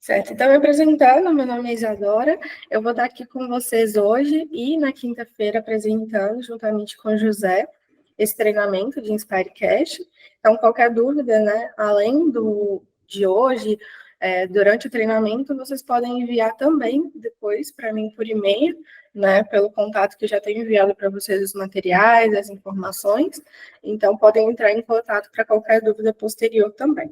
Certo, então me apresentando, meu nome é Isadora, eu vou estar aqui com vocês hoje e na quinta-feira apresentando, juntamente com o José, esse treinamento de InspireCast. Então, qualquer dúvida, né, além de hoje, durante o treinamento, vocês podem enviar também depois para mim por e-mail, né, pelo contato que eu já tenho enviado para vocês os materiais, as informações. Então, podem entrar em contato para qualquer dúvida posterior também.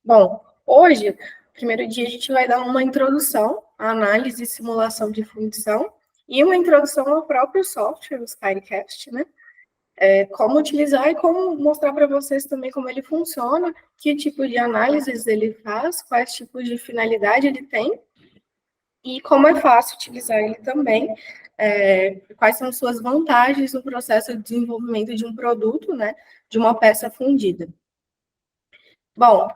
Bom, hoje, primeiro dia, a gente vai dar uma introdução à análise e simulação de função e uma introdução ao próprio software, o SkyCast, né? Como utilizar e como mostrar para vocês também como ele funciona, que tipo de análises ele faz, quais tipos de finalidade ele tem e como é fácil utilizar ele também, quais são suas vantagens no processo de desenvolvimento de um produto, né? De uma peça fundida. Bom,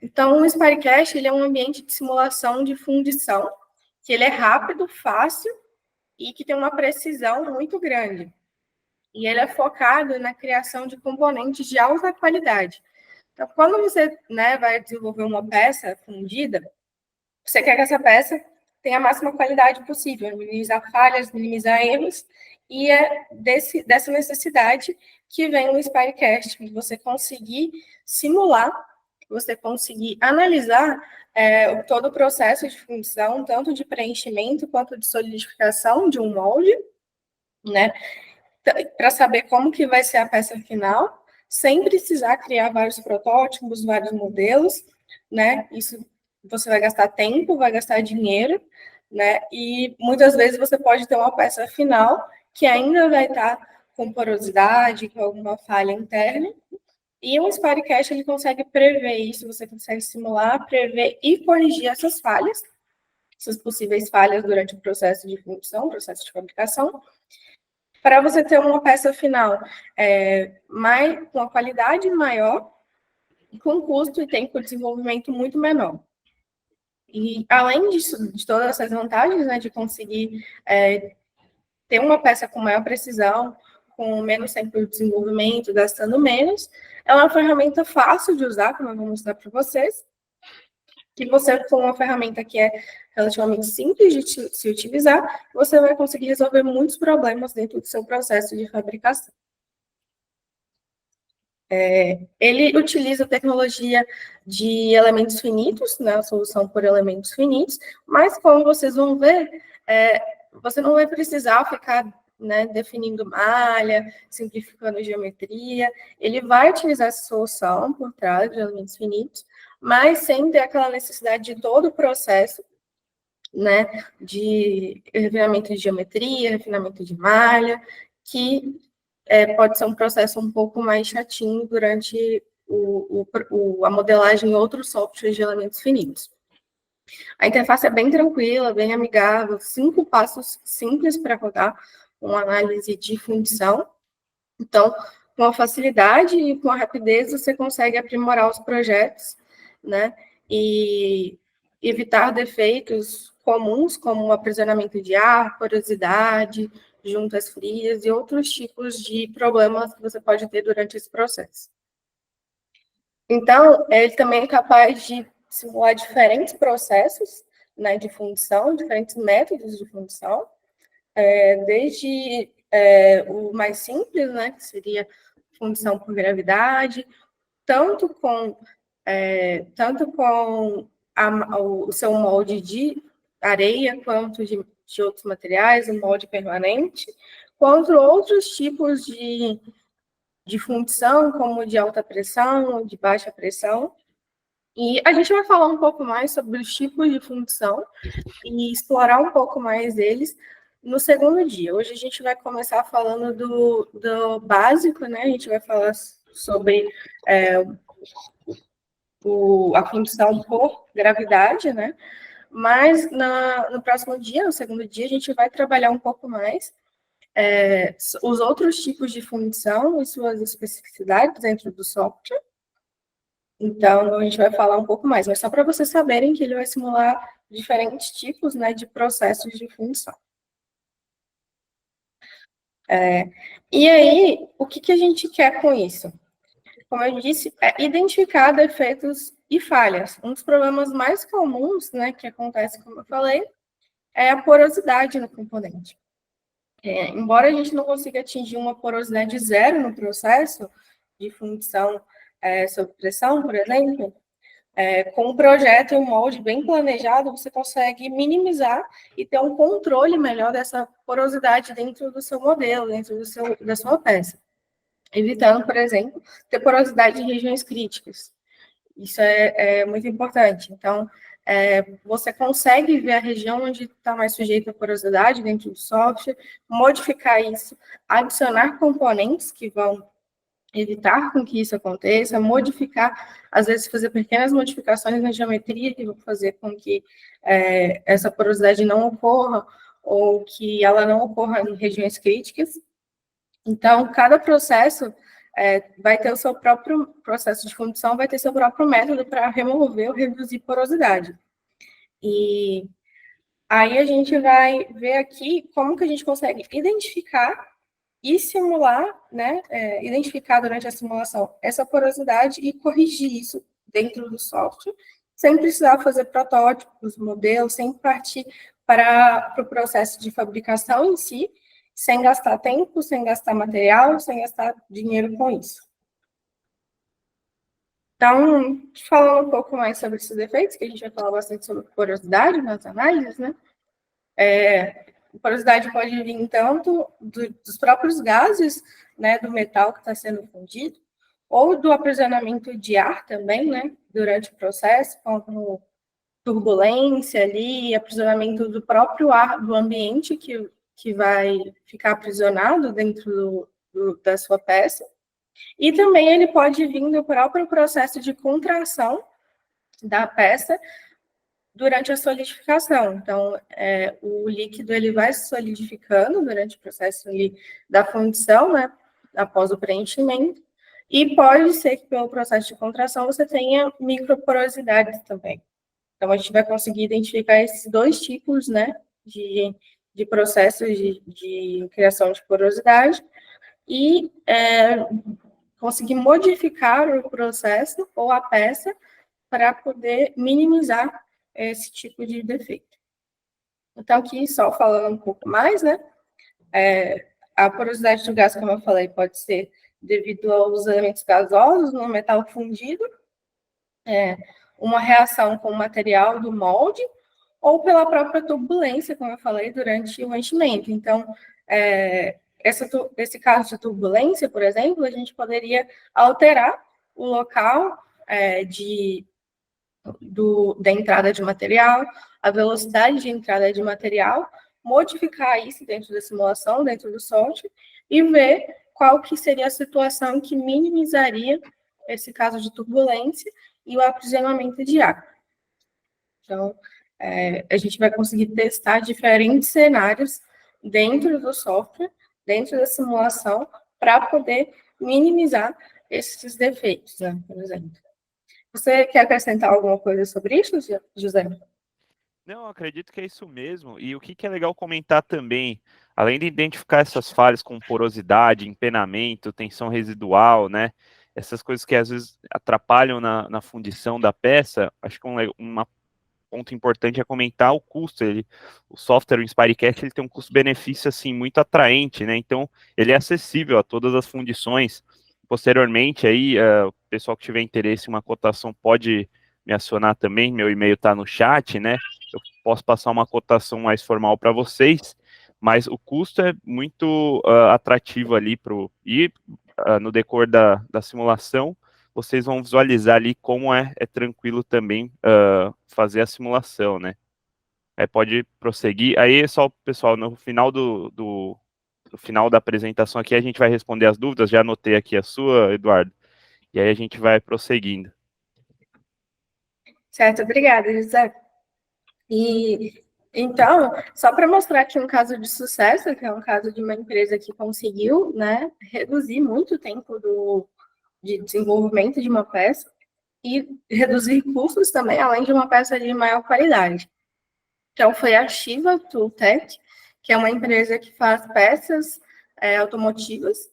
então o SpireCast ele é um ambiente de simulação de fundição, que ele é rápido, fácil e que tem uma precisão muito grande. E ele é focado na criação de componentes de alta qualidade. Então, quando você, né, vai desenvolver uma peça fundida, você quer que essa peça tenha a máxima qualidade possível, minimizar falhas, minimizar erros, e é dessa necessidade que vem o SpireCast, de você conseguir simular, você conseguir analisar todo o processo de fundição, tanto de preenchimento quanto de solidificação de um molde, né, para saber como que vai ser a peça final, sem precisar criar vários protótipos, vários modelos, né? Isso você vai gastar tempo, vai gastar dinheiro, né? E muitas vezes você pode ter uma peça final que ainda vai estar com porosidade, com alguma falha interna. E o SpireCast ele consegue prever isso, você consegue simular, prever e corrigir essas falhas, essas possíveis falhas durante o processo de fundição, processo de fabricação, para você ter uma peça final com uma qualidade maior, com custo e tempo de desenvolvimento muito menor. E além disso, de todas essas vantagens, né, de conseguir ter uma peça com maior precisão, com menos tempo de desenvolvimento, gastando menos, é uma ferramenta fácil de usar, como eu vou mostrar para vocês, que você, com uma ferramenta que é relativamente simples de se utilizar, você vai conseguir resolver muitos problemas dentro do seu processo de fabricação. Ele utiliza a tecnologia de elementos finitos, né, a solução por elementos finitos, mas como vocês vão ver, você não vai precisar ficar, né, definindo malha, simplificando geometria, ele vai utilizar essa solução por trás de elementos finitos, mas sem ter aquela necessidade de todo o processo, né, de refinamento de geometria, refinamento de malha, que pode ser um processo um pouco mais chatinho durante a modelagem em outros softwares de elementos finitos. A interface é bem tranquila, bem amigável, 5 passos simples para rodar uma análise de fundição. Então, com a facilidade e com a rapidez, você consegue aprimorar os projetos, né? E evitar defeitos comuns, como o aprisionamento de ar, porosidade, juntas frias e outros tipos de problemas que você pode ter durante esse processo. Então, ele também é capaz de simular diferentes processos, né, de fundição, diferentes métodos de fundição, desde o mais simples, né, que seria fundição por gravidade, tanto com o seu molde de areia, quanto de outros materiais, o molde permanente, quanto outros tipos de fundição, como de alta pressão, de baixa pressão. E a gente vai falar um pouco mais sobre os tipos de fundição e explorar um pouco mais deles no segundo dia. Hoje a gente vai começar falando do básico, né? A gente vai falar sobre a fundição por gravidade, né? Mas no próximo dia, no segundo dia, a gente vai trabalhar um pouco mais os outros tipos de fundição e suas especificidades dentro do software. Então, a gente vai falar um pouco mais, mas só para vocês saberem que ele vai simular diferentes tipos, né, de processos de fundição. E aí, o que a gente quer com isso? Como eu disse, identificar defeitos e falhas. Um dos problemas mais comuns, né, que acontece, como eu falei, é a porosidade no componente. Embora a gente não consiga atingir uma porosidade zero no processo de fundição sob pressão, por exemplo, com um projeto e um molde bem planejado, você consegue minimizar e ter um controle melhor dessa porosidade dentro do seu modelo, dentro da sua peça. Evitando, por exemplo, ter porosidade em regiões críticas. Isso é muito importante. Então, você consegue ver a região onde está mais sujeita à porosidade dentro do software, modificar isso, adicionar componentes que vão evitar com que isso aconteça, modificar, às vezes fazer pequenas modificações na geometria que vão fazer com que essa porosidade não ocorra ou que ela não ocorra em regiões críticas. Então, cada processo vai ter o seu próprio processo de fundição, vai ter seu próprio método para remover ou reduzir porosidade. E aí a gente vai ver aqui como que a gente consegue identificar e simular, né, identificar durante a simulação essa porosidade e corrigir isso dentro do software, sem precisar fazer protótipos, modelos, sem partir para o processo de fabricação em si, sem gastar tempo, sem gastar material, sem gastar dinheiro com isso. Então, falando um pouco mais sobre esses efeitos, que a gente vai falar bastante sobre porosidade nas análises, né? A porosidade pode vir tanto dos próprios gases, né, do metal que está sendo fundido, ou do aprisionamento de ar também, né, durante o processo, como turbulência ali, aprisionamento do próprio ar do ambiente que vai ficar aprisionado dentro da sua peça. E também ele pode vir do próprio processo de contração da peça durante a solidificação. Então, o líquido ele vai se solidificando durante o processo ali da fundição, né, após o preenchimento, e pode ser que pelo processo de contração você tenha microporosidades também. Então, a gente vai conseguir identificar esses dois tipos, né, de processos de criação de porosidade e conseguir modificar o processo ou a peça para poder minimizar esse tipo de defeito. Então, aqui, só falando um pouco mais, né, a porosidade do gás, como eu falei, pode ser devido aos elementos gasosos no metal fundido, uma reação com o material do molde, ou pela própria turbulência, como eu falei, durante o enchimento. Então, esse caso de turbulência, por exemplo, a gente poderia alterar o local da entrada de material, a velocidade de entrada de material, modificar isso dentro da simulação, dentro do software, e ver qual que seria a situação que minimizaria esse caso de turbulência e o aprisionamento de ar. Então, a gente vai conseguir testar diferentes cenários dentro do software, dentro da simulação, para poder minimizar esses defeitos, né, por exemplo. Você quer acrescentar alguma coisa sobre isso, José? Não, acredito que é isso mesmo. E o que é legal comentar também, além de identificar essas falhas com porosidade, empenamento, tensão residual, né? Essas coisas que às vezes atrapalham na fundição da peça, acho que ponto importante é comentar o custo. O software, o InspireCast, ele tem um custo-benefício assim muito atraente, né? Então, ele é acessível a todas as fundições. Posteriormente, aí, o pessoal que tiver interesse em uma cotação pode me acionar também. Meu e-mail está no chat, né? Eu posso passar uma cotação mais formal para vocês, mas o custo é muito atrativo ali no decor da simulação vocês vão visualizar ali como é tranquilo também fazer a simulação, né? Pode prosseguir. Aí, só, pessoal, no final do final da apresentação aqui, a gente vai responder as dúvidas. Já anotei aqui a sua, Eduardo. E aí a gente vai prosseguindo. Certo, obrigada, José. E então, só para mostrar aqui um caso de sucesso, que é um caso de uma empresa que conseguiu, né, reduzir muito o tempo de desenvolvimento de uma peça e reduzir custos também, além de uma peça de maior qualidade. Então, foi a Shiva Tooltech, que é uma empresa que faz peças automotivas,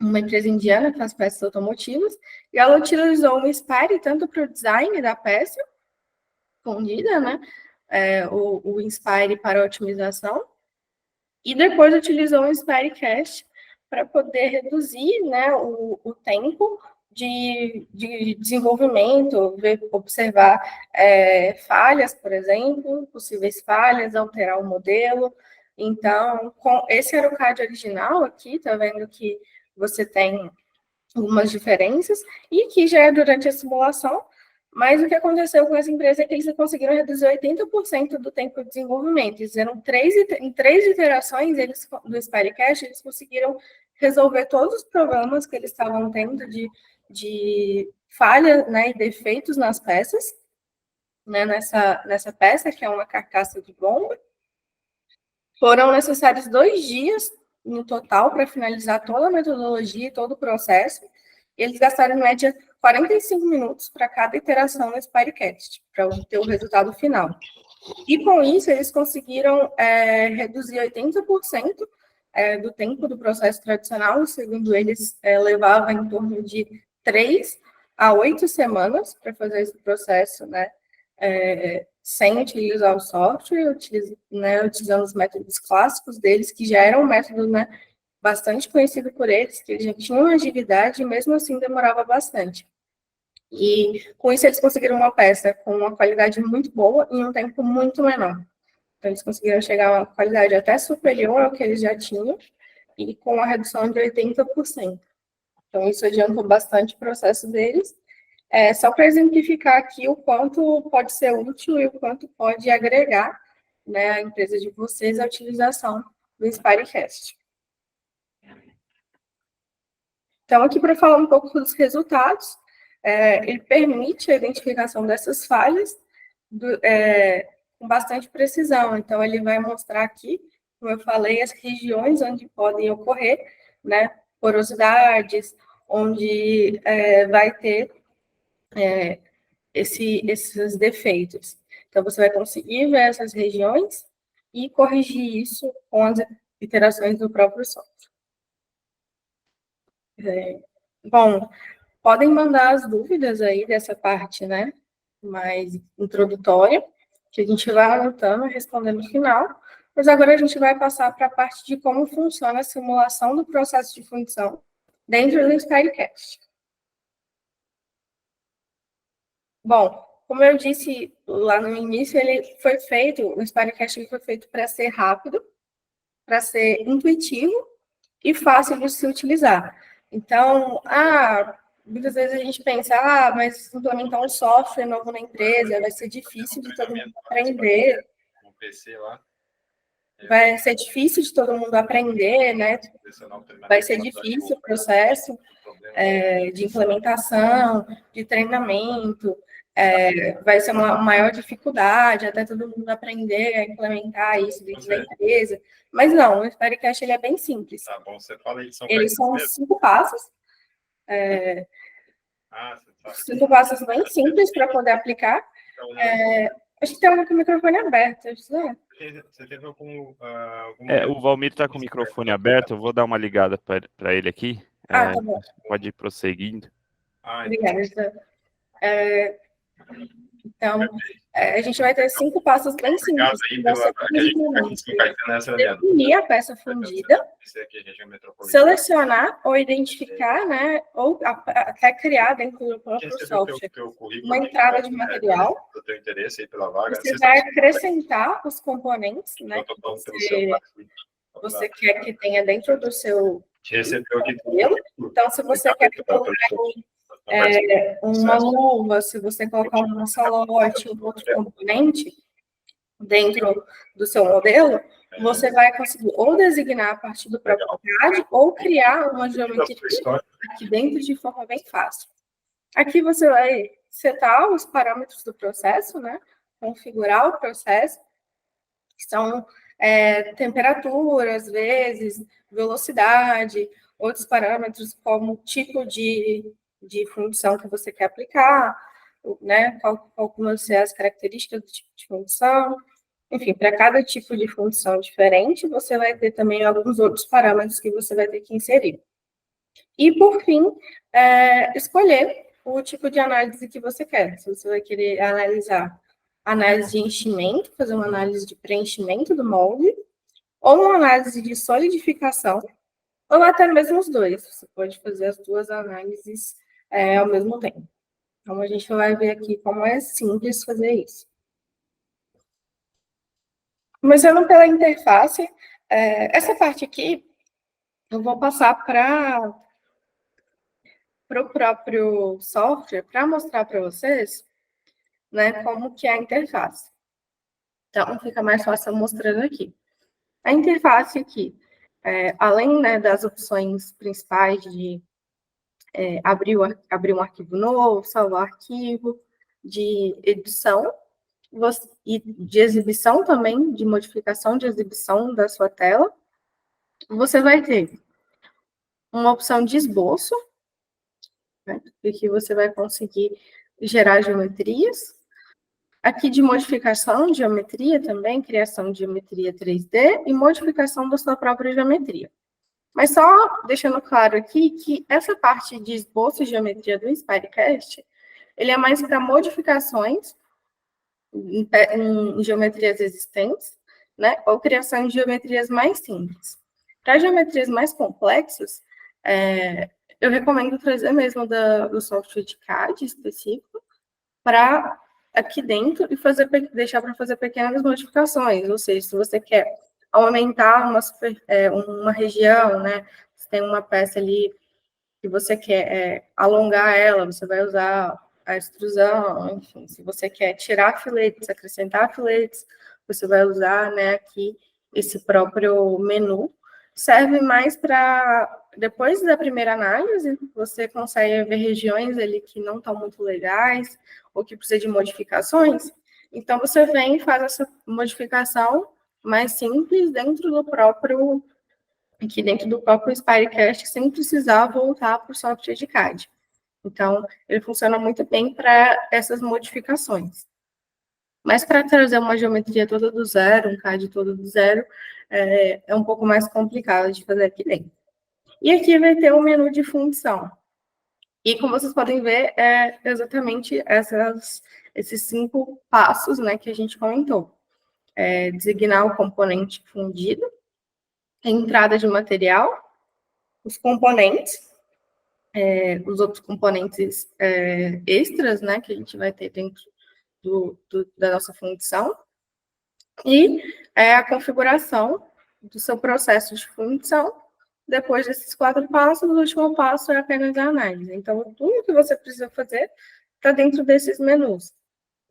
uma empresa indiana que faz peças automotivas, e ela utilizou o Inspire tanto para o design da peça fundida, né? O Inspire para a otimização, e depois utilizou o Inspire Cast para poder reduzir, né, o tempo de desenvolvimento, observar falhas, por exemplo, possíveis falhas, alterar o modelo. Então, esse era o CAD original aqui, tá vendo que você tem algumas diferenças, e aqui já é durante a simulação, mas o que aconteceu com essa empresa é que eles conseguiram reduzir 80% do tempo de desenvolvimento. Em três iterações do Spirecast, eles conseguiram resolver todos os problemas que eles estavam tendo de falha, né, e defeitos nas peças, né, nessa peça, que é uma carcaça de bomba. Foram necessários 2 dias no total para finalizar toda a metodologia e todo o processo. E eles gastaram, em média, 45 minutos para cada iteração no Spirecast, para obter o resultado final. E, com isso, eles conseguiram reduzir 80% do tempo do processo tradicional. Segundo eles, levava em torno de 3 a 8 semanas para fazer esse processo, né? Sem utilizar o software, utilizando os métodos clássicos deles, que já eram um método, né, bastante conhecido por eles, que eles já tinham agilidade e mesmo assim demorava bastante. E com isso eles conseguiram uma peça com uma qualidade muito boa em um tempo muito menor. Então eles conseguiram chegar a uma qualidade até superior ao que eles já tinham e com uma redução de 80%. Então isso adiantou bastante o processo deles. Só para exemplificar aqui o quanto pode ser útil e o quanto pode agregar, né, à empresa de vocês a utilização do Spirecast. Então, aqui para falar um pouco dos resultados, ele permite a identificação dessas falhas com bastante precisão. Então, ele vai mostrar aqui, como eu falei, as regiões onde podem ocorrer, né, porosidades, onde vai ter esses defeitos. Então, você vai conseguir ver essas regiões e corrigir isso com as iterações do próprio software. Bom, podem mandar as dúvidas aí dessa parte, né, mais introdutória, que a gente vai anotando e respondendo no final. Mas agora a gente vai passar para a parte de como funciona a simulação do processo de função dentro do Spirecast. Bom, como eu disse lá no início, o Spirecast foi feito para ser rápido, para ser intuitivo e fácil de se utilizar. Então, muitas vezes a gente pensa, mas implementar um software novo na empresa vai ser difícil de todo mundo aprender. Vai ser difícil de todo mundo aprender, né? Vai ser difícil o processo de implementação, de treinamento, vai ser uma maior dificuldade até todo mundo aprender a implementar isso dentro da empresa. Mas não, o Spirecast ele é bem simples. Tá bom, você fala aí, eles são 5 passos. 5 passos bem simples para poder aplicar. Acho que tem alguém com o microfone aberto. Você teve algum o Valmir está com o microfone aberto, eu vou dar uma ligada para ele aqui. Tá bom. Pode ir prosseguindo. Obrigada. Então, a gente vai ter 5 passos bem simples. Definir a peça fundida, selecionar ou identificar, né, ou até criar dentro do próprio software uma entrada de material. Você vai acrescentar os componentes, né, que você quer que tenha dentro do seu modelo. Então, se você quer colocar uma luva, se você colocar um salote, um outro componente dentro do seu modelo, você vai conseguir ou designar a partir do próprio CAD ou criar uma geometria aqui dentro de forma bem fácil. Aqui você vai setar os parâmetros do processo, né? Configurar o processo, que são temperatura, às vezes, velocidade, outros parâmetros como tipo de função que você quer aplicar, né? Qual vão ser as características do tipo de função. Enfim, para cada tipo de função diferente, você vai ter também alguns outros parâmetros que você vai ter que inserir. E, por fim, escolher o tipo de análise que você quer. Se você vai querer analisar análise de enchimento, fazer uma análise de preenchimento do molde, ou uma análise de solidificação, ou até mesmo os dois. Você pode fazer as duas análises ao mesmo tempo. Então, a gente vai ver aqui como é simples fazer isso. Começando pela interface, essa parte aqui, eu vou passar para o próprio software, para mostrar para vocês, né, como que é a interface. Então, fica mais fácil mostrando aqui. A interface aqui, além, né, das opções principais de abrir um arquivo novo, salvar arquivo, de edição, e de exibição também, de modificação de exibição da sua tela, você vai ter uma opção de esboço, né, que você vai conseguir gerar geometrias. Aqui de modificação de geometria também, criação de geometria 3D e modificação da sua própria geometria. Mas só deixando claro aqui que essa parte de esboço de geometria do Inspirecast, ele é mais para modificações em geometrias existentes, né, ou criação de geometrias mais simples. Para geometrias mais complexas, eu recomendo trazer mesmo do software de CAD específico para aqui dentro e deixar para fazer pequenas modificações. Ou seja, se você quer aumentar uma região, né, você tem uma peça ali que você quer alongar ela, você vai usar a extrusão, enfim, se você quer tirar filetes, acrescentar filetes, você vai usar, né, aqui esse próprio menu. Serve mais para, depois da primeira análise, você consegue ver regiões ali que não estão muito legais, ou que precisa de modificações, então você vem e faz essa modificação mais simples aqui dentro do próprio Inspirecast, sem precisar voltar para o software de CAD. Então, ele funciona muito bem para essas modificações. Mas para trazer uma geometria toda do zero, um CAD todo do zero, é um pouco mais complicado de fazer aqui dentro. E aqui vai ter o menu de função. E como vocês podem ver, é exatamente esses 5 passos, né, que a gente comentou. Designar o componente fundido, a entrada de material, os componentes, os outros componentes extras, né, que a gente vai ter dentro da nossa fundição, e a configuração do seu processo de fundição. Depois desses 4 passos, o último passo é apenas a análise. Então, tudo que você precisa fazer está dentro desses menus.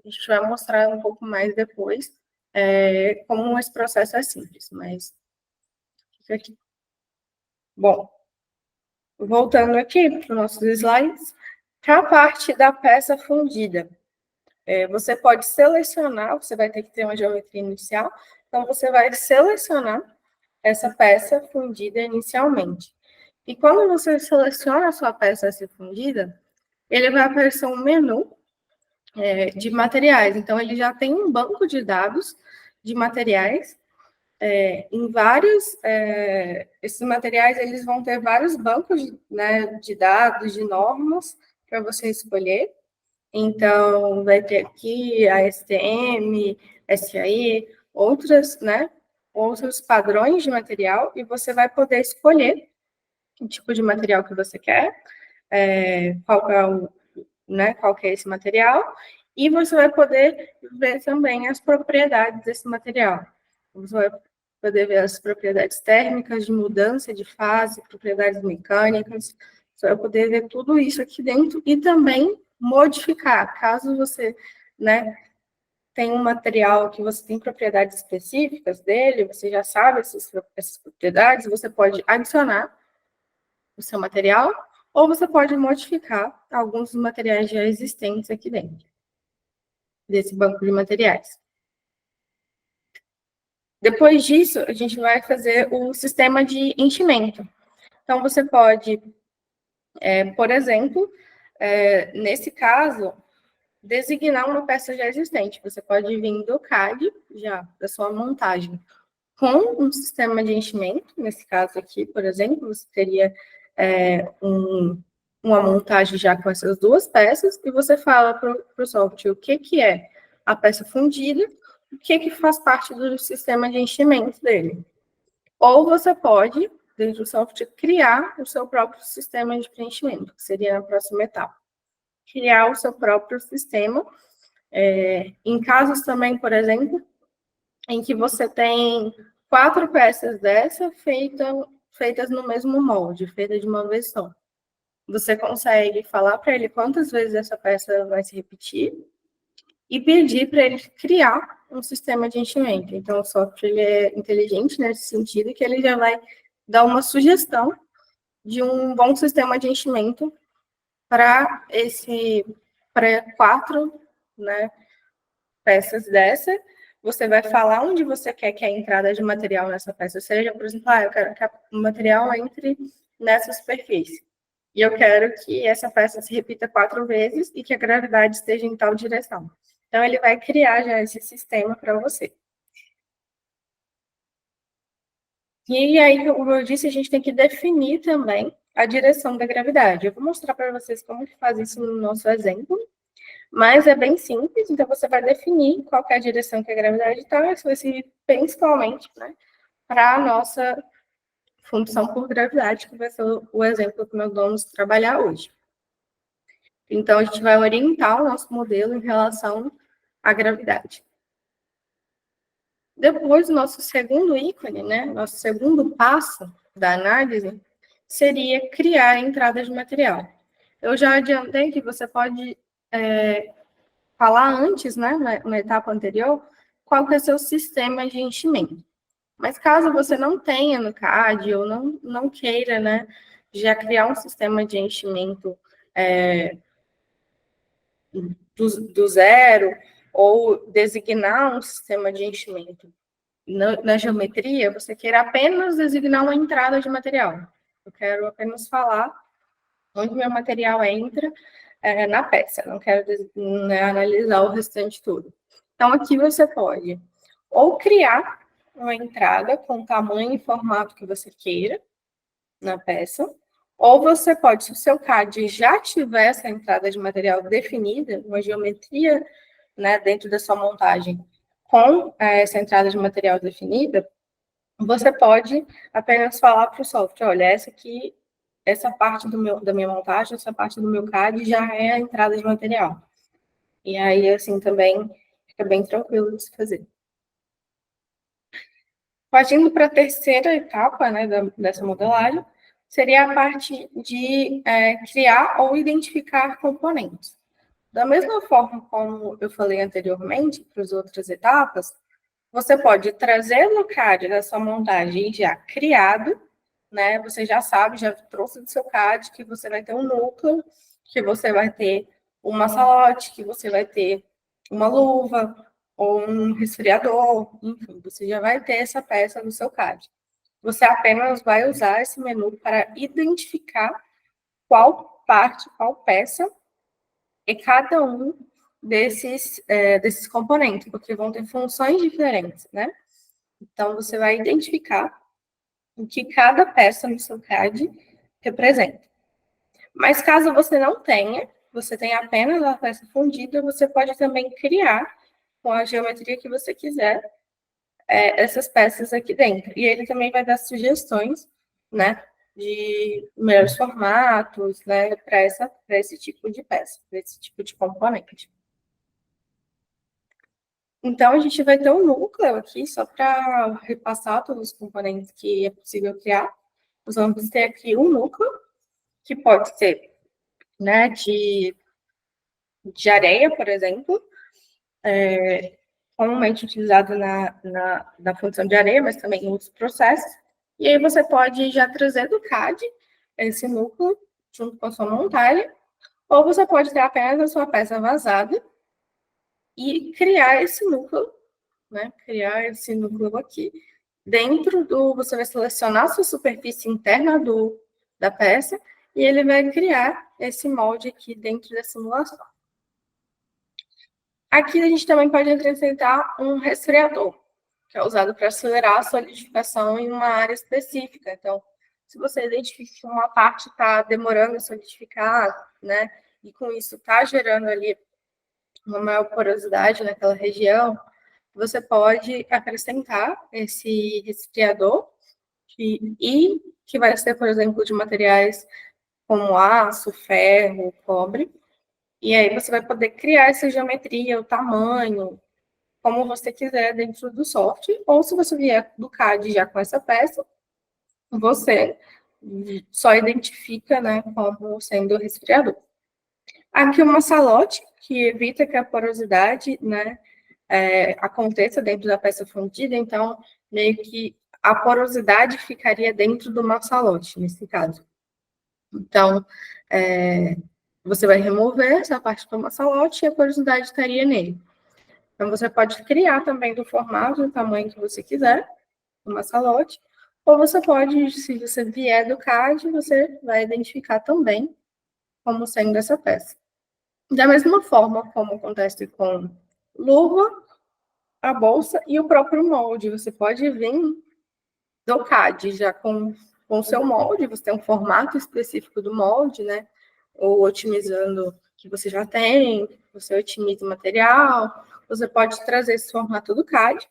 A gente vai mostrar um pouco mais depois como esse processo é simples, mas fica aqui. Bom, voltando aqui para os nossos slides, para a parte da peça fundida. Você pode selecionar, você vai ter que ter uma geometria inicial, então você vai selecionar essa peça fundida inicialmente. E quando você seleciona a sua peça a ser fundida, ele vai aparecer um menu de materiais. Então, ele já tem um banco de dados de materiais em vários... esses materiais, eles vão ter vários bancos de dados, de normas, para você escolher. Então, vai ter aqui a STM, SAE, outros padrões de material, e você vai poder escolher o tipo de material que você quer, qual que é esse material, e você vai poder ver também as propriedades desse material. Você vai poder ver as propriedades térmicas, de mudança de fase, propriedades mecânicas, você vai poder ver tudo isso aqui dentro e também modificar, caso você, tem um material que você tem propriedades específicas dele, você já sabe essas propriedades, você pode adicionar o seu material, ou você pode modificar alguns dos materiais já existentes aqui dentro desse banco de materiais. Depois disso, a gente vai fazer o sistema de enchimento. Então, você pode, por exemplo, nesse caso, designar uma peça já existente. Você pode vir do CAD, já, da sua montagem, com um sistema de enchimento. Nesse caso aqui, por exemplo, você teria uma montagem já com essas duas peças, e você fala para o software o que é a peça fundida, o que faz parte do sistema de enchimento dele. Ou você pode, dentro do software, criar o seu próprio sistema de preenchimento, que seria a próxima etapa. Criar o seu próprio sistema. Em casos também, por exemplo, em que você tem 4 peças dessa feitas no mesmo molde, feitas de uma vez só. Você consegue falar para ele quantas vezes essa peça vai se repetir e pedir para ele criar um sistema de enchimento. Então, o software ele é inteligente nesse sentido, que ele já vai dar uma sugestão de um bom sistema de enchimento para 4, né, peças dessa. Você vai falar onde você quer que a entrada de material nessa peça seja. Por exemplo, eu quero que o material entre nessa superfície. E eu quero que essa peça se repita 4 vezes e que a gravidade esteja em tal direção. Então, ele vai criar já esse sistema para você. E aí, como eu disse, a gente tem que definir também a direção da gravidade. Eu vou mostrar para vocês como que faz isso no nosso exemplo, mas é bem simples, então você vai definir qual é a direção que a gravidade está, isso vai servir principalmente, né, para a nossa função por gravidade, que vai ser o exemplo que nós vamos trabalhar hoje. Então, a gente vai orientar o nosso modelo em relação à gravidade. Depois, o nosso segundo ícone, né, nosso segundo passo da análise, seria criar entradas de material. Eu já adiantei que você pode falar antes, né, na etapa anterior, qual que é o seu sistema de enchimento. Mas caso você não tenha no CAD ou não queira, né, já criar um sistema de enchimento do zero, ou designar um sistema de enchimento na geometria, você queira apenas designar uma entrada de material. Eu quero apenas falar onde meu material entra na peça, não quero analisar o restante tudo. Então, aqui você pode ou criar uma entrada com o tamanho e formato que você queira na peça, ou você pode, se o seu CAD já tiver essa entrada de material definida, uma geometria, né, dentro da sua montagem com essa entrada de material definida, você pode apenas falar para o software, olha, essa parte da minha montagem, essa parte do meu CAD já é a entrada de material. E aí, assim, também fica bem tranquilo de se fazer. Partindo para a terceira etapa, né, dessa modelagem, seria a parte de criar ou identificar componentes. Da mesma forma como eu falei anteriormente, para as outras etapas, você pode trazer no CAD da sua montagem já criado, né? Você já sabe, já trouxe do seu CAD que você vai ter um núcleo, que você vai ter uma salote, que você vai ter uma luva, ou um resfriador, enfim, você já vai ter essa peça no seu CAD. Você apenas vai usar esse menu para identificar qual parte, qual peça é cada um desses componentes, porque vão ter funções diferentes, né? Então, você vai identificar o que cada peça no seu CAD representa. Mas caso você não tenha, você tenha apenas a peça fundida, você pode também criar, com a geometria que você quiser, essas peças aqui dentro. E ele também vai dar sugestões, né, de melhores formatos, né, para esse tipo de peça, para esse tipo de componente. Então, a gente vai ter um núcleo aqui, só para repassar todos os componentes que é possível criar. Nós vamos ter aqui um núcleo, que pode ser, né, de areia, por exemplo, comumente utilizado na função de areia, mas também em outros processos. E aí você pode já trazer do CAD esse núcleo junto com a sua montagem, ou você pode ter apenas a sua peça vazada e criar esse núcleo, né? Criar esse núcleo aqui. Dentro você vai selecionar a sua superfície interna da peça e ele vai criar esse molde aqui dentro da simulação. Aqui a gente também pode acrescentar um resfriador, que é usado para acelerar a solidificação em uma área específica. Então, se você identifica que uma parte está demorando a solidificar, né, e com isso está gerando ali uma maior porosidade naquela região, você pode acrescentar esse resfriador que vai ser, por exemplo, de materiais como aço, ferro, cobre, e aí você vai poder criar essa geometria, o tamanho, como você quiser dentro do software, ou se você vier do CAD já com essa peça, você só identifica, né, como sendo resfriador. Aqui uma salote, que evita que a porosidade, né, aconteça dentro da peça fundida, então, meio que a porosidade ficaria dentro do maçalote, nesse caso. Então, você vai remover essa parte do maçalote e a porosidade estaria nele. Então, você pode criar também do formato, do tamanho que você quiser, do maçalote, ou você pode, se você vier do CAD, você vai identificar também como sendo essa peça. Da mesma forma como acontece com luva, a bolsa e o próprio molde. Você pode vir do CAD já com o seu molde, você tem um formato específico do molde, né? Ou otimizando o que você já tem, você otimiza o material, você pode trazer esse formato do CAD.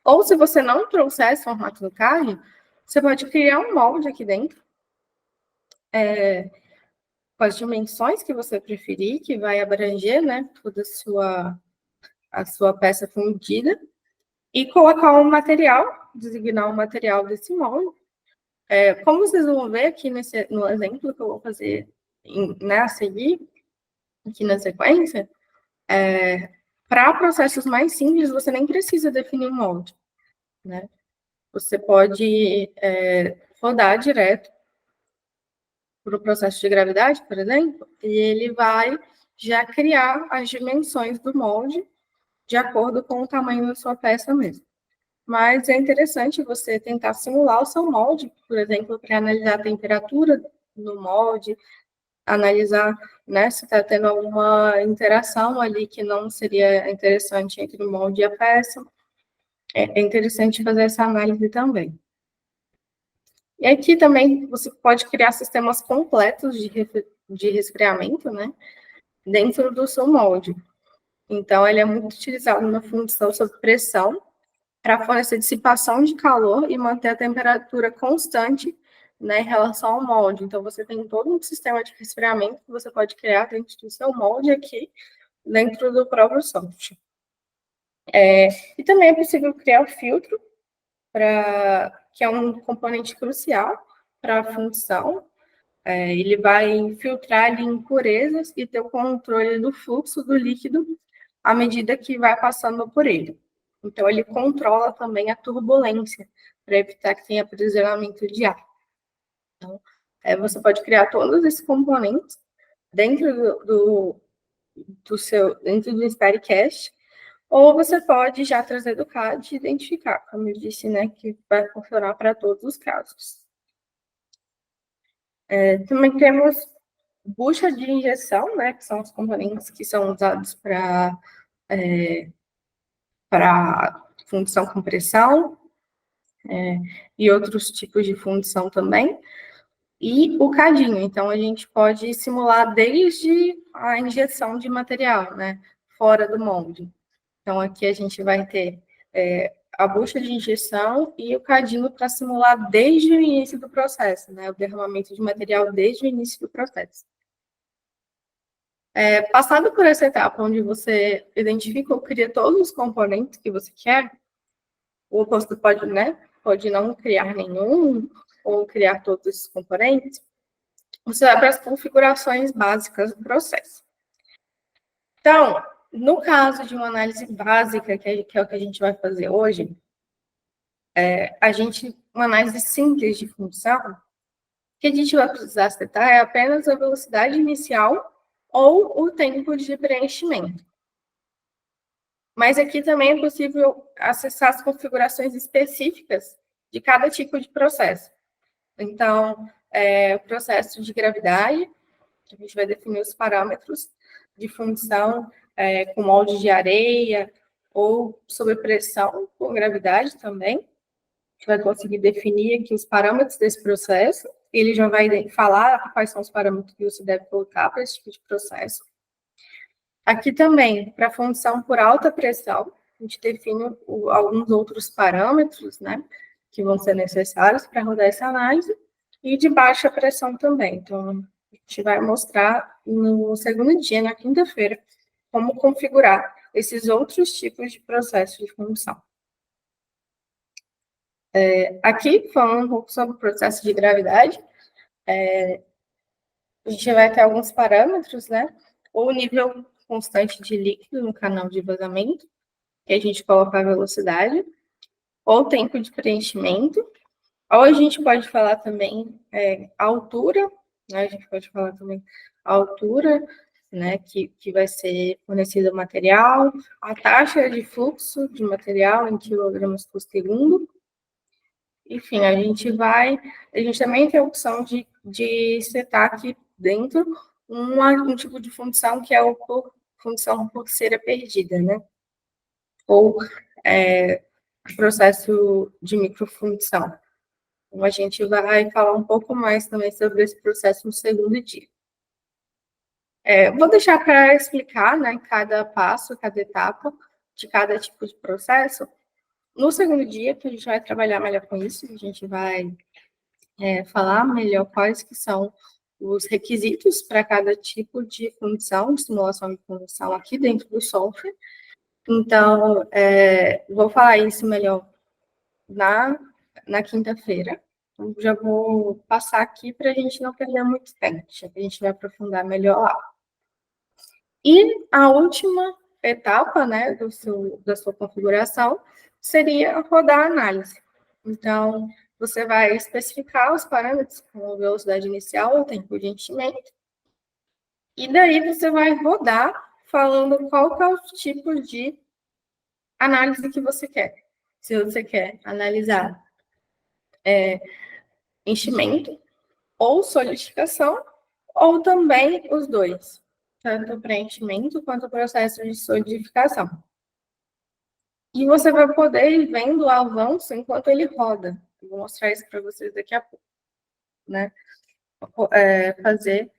Ou se você não trouxer esse formato do CAD, você pode criar um molde aqui dentro, com as dimensões que você preferir, que vai abranger, né, toda a sua peça fundida, e colocar um material, designar um material desse molde. Como vocês vão ver aqui no exemplo que eu vou fazer, né, a seguir, aqui na sequência, para processos mais simples, você nem precisa definir um molde, né? Você pode rodar direto para o processo de gravidade, por exemplo, e ele vai já criar as dimensões do molde de acordo com o tamanho da sua peça mesmo. Mas é interessante você tentar simular o seu molde, por exemplo, para analisar a temperatura no molde, analisar, né, se está tendo alguma interação ali que não seria interessante entre o molde e a peça. É interessante fazer essa análise também. E aqui também você pode criar sistemas completos de resfriamento, né, dentro do seu molde. Então, ele é muito utilizado na função sob pressão, para fornecer dissipação de calor e manter a temperatura constante, né, em relação ao molde. Então, você tem todo um sistema de resfriamento que você pode criar dentro do seu molde aqui, dentro do próprio software. E também é possível criar o filtro, que é um componente crucial para a função. Ele vai filtrar ali impurezas e ter o controle do fluxo do líquido à medida que vai passando por ele. Então, ele controla também a turbulência, para evitar que tenha aprisionamento de ar. Então, você pode criar todos esses componentes dentro dentro do SpareCast, ou você pode já trazer do CAD e identificar, como eu disse, né, que vai funcionar para todos os casos. Também temos bucha de injeção, né, que são os componentes que são usados para fundição com pressão, e outros tipos de fundição também, e o cadinho. Então, a gente pode simular desde a injeção de material, né, fora do molde. Então, aqui a gente vai ter a bucha de injeção e o cadinho para simular desde o início do processo, né, o derramamento de material desde o início do processo. Passado por essa etapa, onde você identifica ou cria todos os componentes que você quer, o oposto pode, né, pode não criar nenhum, ou criar todos esses componentes, você vai para as configurações básicas do processo. Então, no caso de uma análise básica, que é o que a gente vai fazer hoje, uma análise simples de função, o que a gente vai precisar setar é apenas a velocidade inicial ou o tempo de preenchimento. Mas aqui também é possível acessar as configurações específicas de cada tipo de processo. Então, o processo de gravidade, a gente vai definir os parâmetros de fundição com molde de areia ou sob pressão com gravidade também. gente vai conseguir definir aqui os parâmetros desse processo, ele já vai falar quais são os parâmetros que você deve colocar para esse tipo de processo. Aqui também, para a função por alta pressão, a gente define alguns outros parâmetros, né, que vão ser necessários para rodar essa análise, e de baixa pressão também. Então, a gente vai mostrar no segundo dia, na quinta-feira, como configurar esses outros tipos de processos de função. Aqui, falando um pouco sobre o processo de gravidade, a gente vai ter alguns parâmetros, né? Ou nível constante de líquido no canal de vazamento, que a gente coloca a velocidade, ou tempo de preenchimento, ou a gente pode falar também a altura, né? A gente pode falar também a altura, né? Que vai ser fornecido o material, a taxa de fluxo de material em quilogramas por segundo. Enfim, a gente também tem a opção de setar aqui dentro um tipo de função que é função por cera perdida, né? Ou processo de microfunção. Então, a gente vai falar um pouco mais também sobre esse processo no segundo dia. Vou deixar para explicar, né, cada passo, cada etapa de cada tipo de processo. No segundo dia, que a gente vai trabalhar melhor com isso, a gente vai falar melhor quais que são os requisitos para cada tipo de função, de simulação de função aqui dentro do software. Então, vou falar isso melhor na quinta-feira. Então, já vou passar aqui para a gente não perder muito tempo, já que a gente vai aprofundar melhor lá. E a última etapa, né, da sua configuração seria rodar a análise. Então, você vai especificar os parâmetros, como a velocidade inicial, o tempo de enchimento, e daí você vai rodar falando qual que é o tipo de análise que você quer. Se você quer analisar enchimento ou solidificação, ou também os dois, tanto preenchimento quanto o processo de solidificação. E você vai poder ir vendo o avanço enquanto ele roda. Eu vou mostrar isso para vocês daqui a pouco, né? Fazer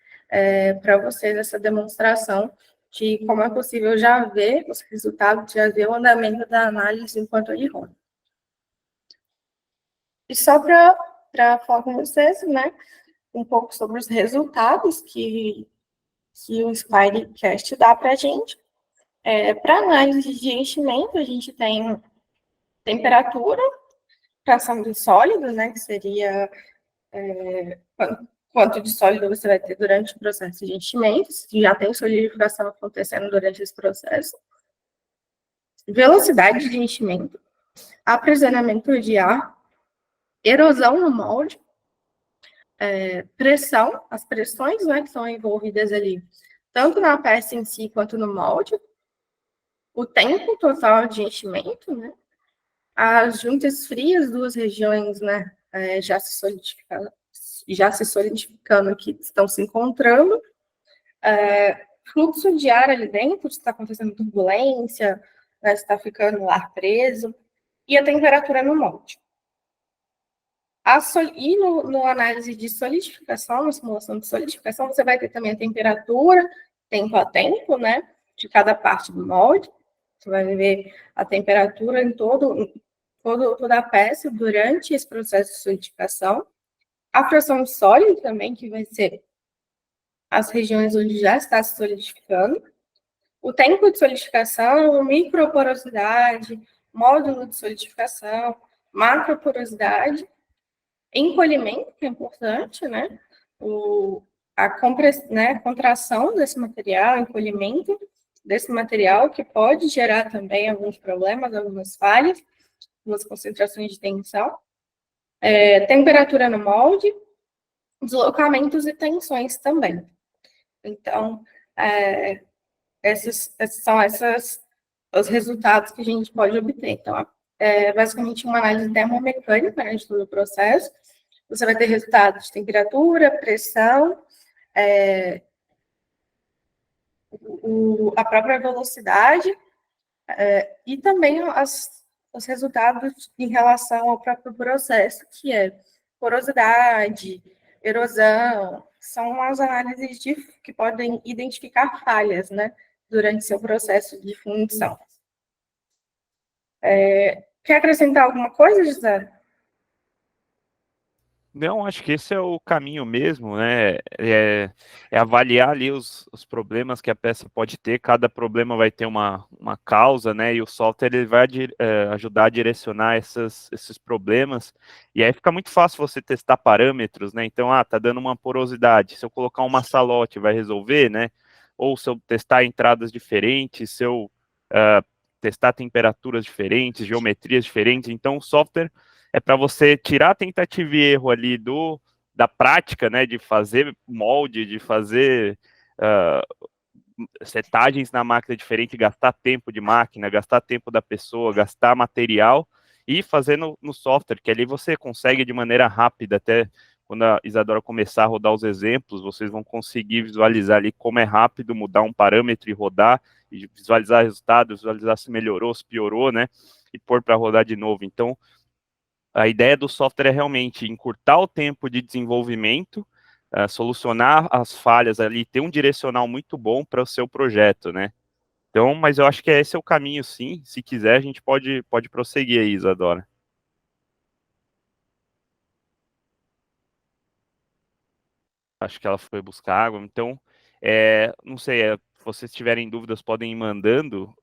para vocês essa demonstração de como é possível já ver os resultados, já ver o andamento da análise enquanto ele roda. E só para falar com vocês, né, um pouco sobre os resultados que o Spycast dá para a gente. Para análise de enchimento, a gente tem temperatura, fração de sólido, né, que seria quanto de sólido você vai ter durante o processo de enchimento, se já tem solidificação acontecendo durante esse processo. Velocidade de enchimento, aprisionamento de ar, erosão no molde, pressão, as pressões, né, que são envolvidas ali, tanto na peça em si quanto no molde, o tempo total de enchimento, né, as juntas frias, duas regiões, né, já se solidificando que estão se encontrando, fluxo de ar ali dentro, se está acontecendo turbulência, né, se está ficando o ar preso, e a temperatura no molde. E no análise de solidificação, na simulação de solidificação, você vai ter também a temperatura, tempo a tempo, né, de cada parte do molde. Você vai ver a temperatura em toda a peça durante esse processo de solidificação. A fração de sólido também, que vai ser as regiões onde já está se solidificando. O tempo de solidificação, microporosidade, módulo de solidificação, macroporosidade, encolhimento, que é importante, né? A contração desse material, encolhimento desse material, que pode gerar também alguns problemas, algumas falhas, algumas concentrações de tensão. Temperatura no molde, deslocamentos e tensões também. Então, esses são os resultados que a gente pode obter. Então, basicamente uma análise termomecânica, né, de todo o processo. Você vai ter resultados de temperatura, pressão, a própria velocidade, e também os resultados em relação ao próprio processo, que é porosidade, erosão, são as análises que podem identificar falhas, né, durante seu processo de fundição. Quer acrescentar alguma coisa, José? Não, acho que esse é o caminho mesmo, né? É avaliar ali os problemas que a peça pode ter. Cada problema vai ter uma causa, né? E o software ele vai ajudar a direcionar esses problemas. E aí fica muito fácil você testar parâmetros, né? Então, tá dando uma porosidade. Se eu colocar uma salote, vai resolver, né? Ou se eu testar entradas diferentes, se eu testar temperaturas diferentes, geometrias diferentes. Então, o software é para você tirar a tentativa e erro ali da prática, né, de fazer molde, de fazer setagens na máquina diferente, gastar tempo de máquina, gastar tempo da pessoa, gastar material e fazer no software, que ali você consegue de maneira rápida, até quando a Isadora começar a rodar os exemplos, vocês vão conseguir visualizar ali como é rápido mudar um parâmetro e rodar, e visualizar resultados, visualizar se melhorou, se piorou, né, e pôr para rodar de novo. Então, a ideia do software é realmente encurtar o tempo de desenvolvimento, solucionar as falhas ali, ter um direcional muito bom para o seu projeto, né? Então, mas eu acho que esse é o caminho, sim. Se quiser, a gente pode prosseguir aí, Isadora. Acho que ela foi buscar água. Então, não sei, se vocês tiverem dúvidas, podem ir mandando.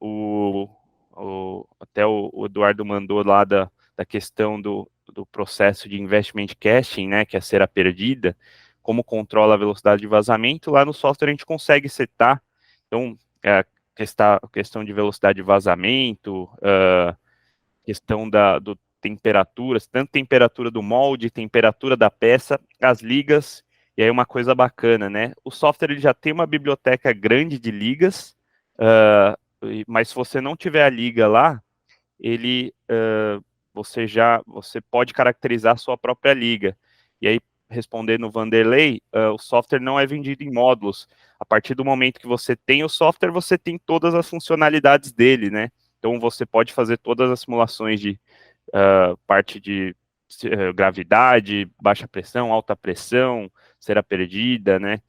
Até o Eduardo mandou lá da questão do processo de investment caching, né, que é a cera perdida, como controla a velocidade de vazamento. Lá no software a gente consegue setar. Então, questão de velocidade de vazamento, questão do temperaturas, tanto temperatura do molde, temperatura da peça, as ligas, e aí uma coisa bacana, né? O software ele já tem uma biblioteca grande de ligas, mas se você não tiver a liga lá, ele você pode caracterizar a sua própria liga. E aí, respondendo o Vanderlei, o software não é vendido em módulos. A partir do momento que você tem o software, você tem todas as funcionalidades dele, né? Então você pode fazer todas as simulações de parte de gravidade, baixa pressão, alta pressão, cera perdida, né?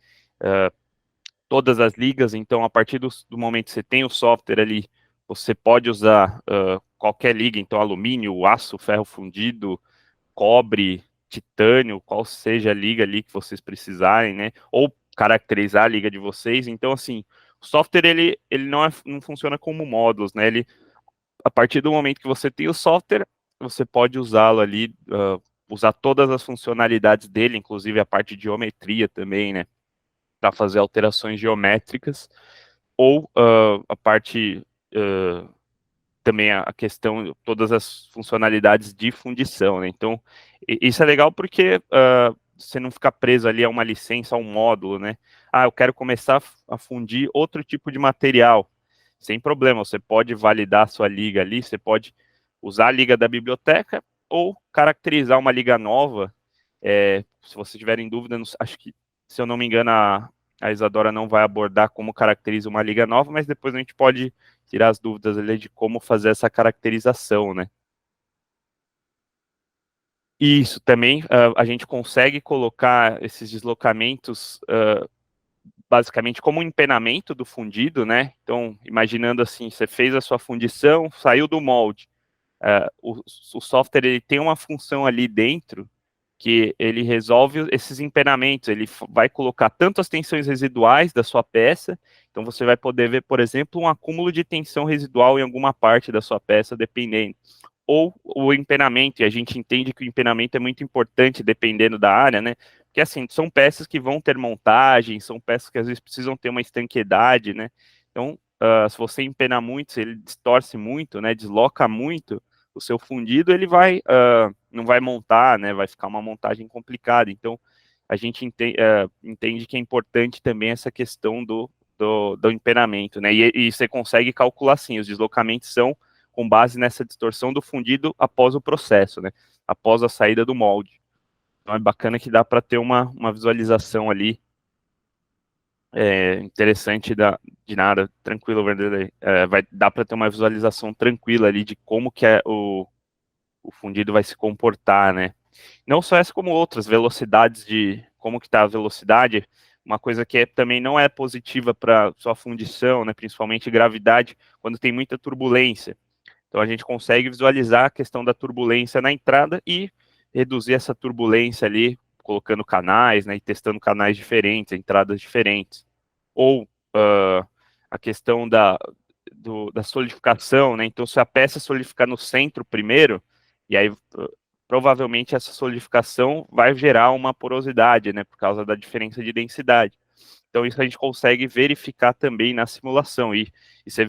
Todas as ligas, então a partir do momento que você tem o software ali, você pode usar qualquer liga, então alumínio, aço, ferro fundido, cobre, titânio, qual seja a liga ali que vocês precisarem, né? Ou caracterizar a liga de vocês. Então, assim, o software ele não funciona como módulos, né? A partir do momento que você tem o software, você pode usá-lo ali, usar todas as funcionalidades dele, inclusive a parte de geometria também, né? Para fazer alterações geométricas, ou a parte também a questão, todas as funcionalidades de fundição, né? Então, isso é legal porque você não fica preso ali a uma licença, a um módulo, né? Eu quero começar a fundir outro tipo de material. Sem problema, você pode validar a sua liga ali, você pode usar a liga da biblioteca ou caracterizar uma liga nova. Se você tiver em dúvida, acho que, se eu não me engano, a Isadora não vai abordar como caracteriza uma liga nova, mas depois a gente pode tirar as dúvidas ali de como fazer essa caracterização, né? Isso também, a gente consegue colocar esses deslocamentos basicamente como um empenamento do fundido, né? Então, imaginando assim, você fez a sua fundição, saiu do molde, o software ele tem uma função ali dentro que ele resolve esses empenamentos, ele vai colocar tanto as tensões residuais da sua peça, então você vai poder ver, por exemplo, um acúmulo de tensão residual em alguma parte da sua peça, dependendo. Ou o empenamento, e a gente entende que o empenamento é muito importante dependendo da área, né? Porque assim, são peças que vão ter montagem, são peças que às vezes precisam ter uma estanqueidade, né? Então, se você empenar muito, se ele distorce muito, né, desloca muito o seu fundido, ele não vai montar, né, vai ficar uma montagem complicada. Então, a gente entende que é importante também essa questão do empenamento, né? E você consegue calcular, sim, os deslocamentos são com base nessa distorção do fundido após o processo, né? Após a saída do molde. Então é bacana que dá para ter uma visualização ali interessante de nada, tranquilo, Vanderlei. Vai dar para ter uma visualização tranquila ali de como que o fundido vai se comportar, né? Não só essa, como outras velocidades de como que está a velocidade, uma coisa que também não é positiva para sua fundição, né? Principalmente gravidade, quando tem muita turbulência. Então a gente consegue visualizar a questão da turbulência na entrada e reduzir essa turbulência ali, colocando canais, né? E testando canais diferentes, entradas diferentes. Ou a questão da solidificação, né? Então, se a peça solidificar no centro primeiro, e aí provavelmente essa solidificação vai gerar uma porosidade, né? Por causa da diferença de densidade. Então, isso a gente consegue verificar também na simulação. E você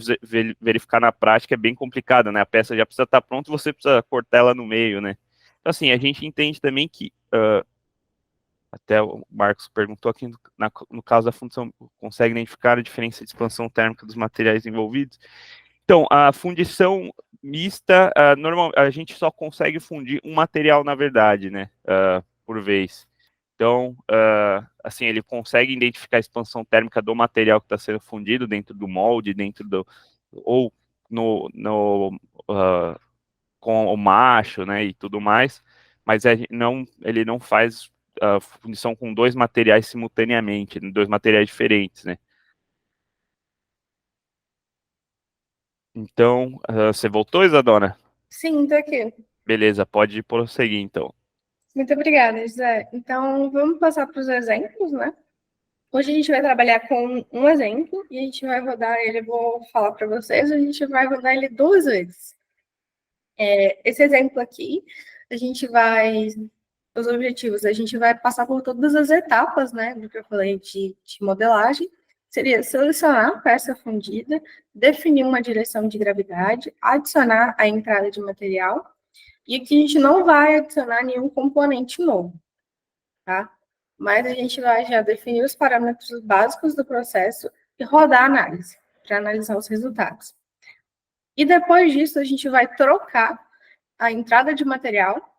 verificar na prática é bem complicado, né? A peça já precisa estar pronta e você precisa cortar ela no meio, né? Então, assim, a gente entende também que até o Marcos perguntou aqui, no caso da fundição, consegue identificar a diferença de expansão térmica dos materiais envolvidos? Então, a fundição mista, normal, a gente só consegue fundir um material, na verdade, né, por vez. Então, assim, ele consegue identificar a expansão térmica do material que está sendo fundido dentro do molde, ou com o macho, né, e tudo mais, mas ele não faz fundição com dois materiais simultaneamente, dois materiais diferentes, né. Então, você voltou, Isadora? Sim, tô aqui. Beleza, pode prosseguir, então. Muito obrigada, José. Então, vamos passar para os exemplos, né? Hoje a gente vai trabalhar com um exemplo e a gente vai rodar ele, vou falar para vocês, a gente vai rodar ele 2 vezes. Esse exemplo aqui, os objetivos, a gente vai passar por todas as etapas, né, do que eu falei de modelagem, seria selecionar a peça fundida, definir uma direção de gravidade, adicionar a entrada de material, e aqui a gente não vai adicionar nenhum componente novo, tá? Mas a gente vai já definir os parâmetros básicos do processo e rodar a análise, para analisar os resultados. E depois disso, a gente vai trocar a entrada de material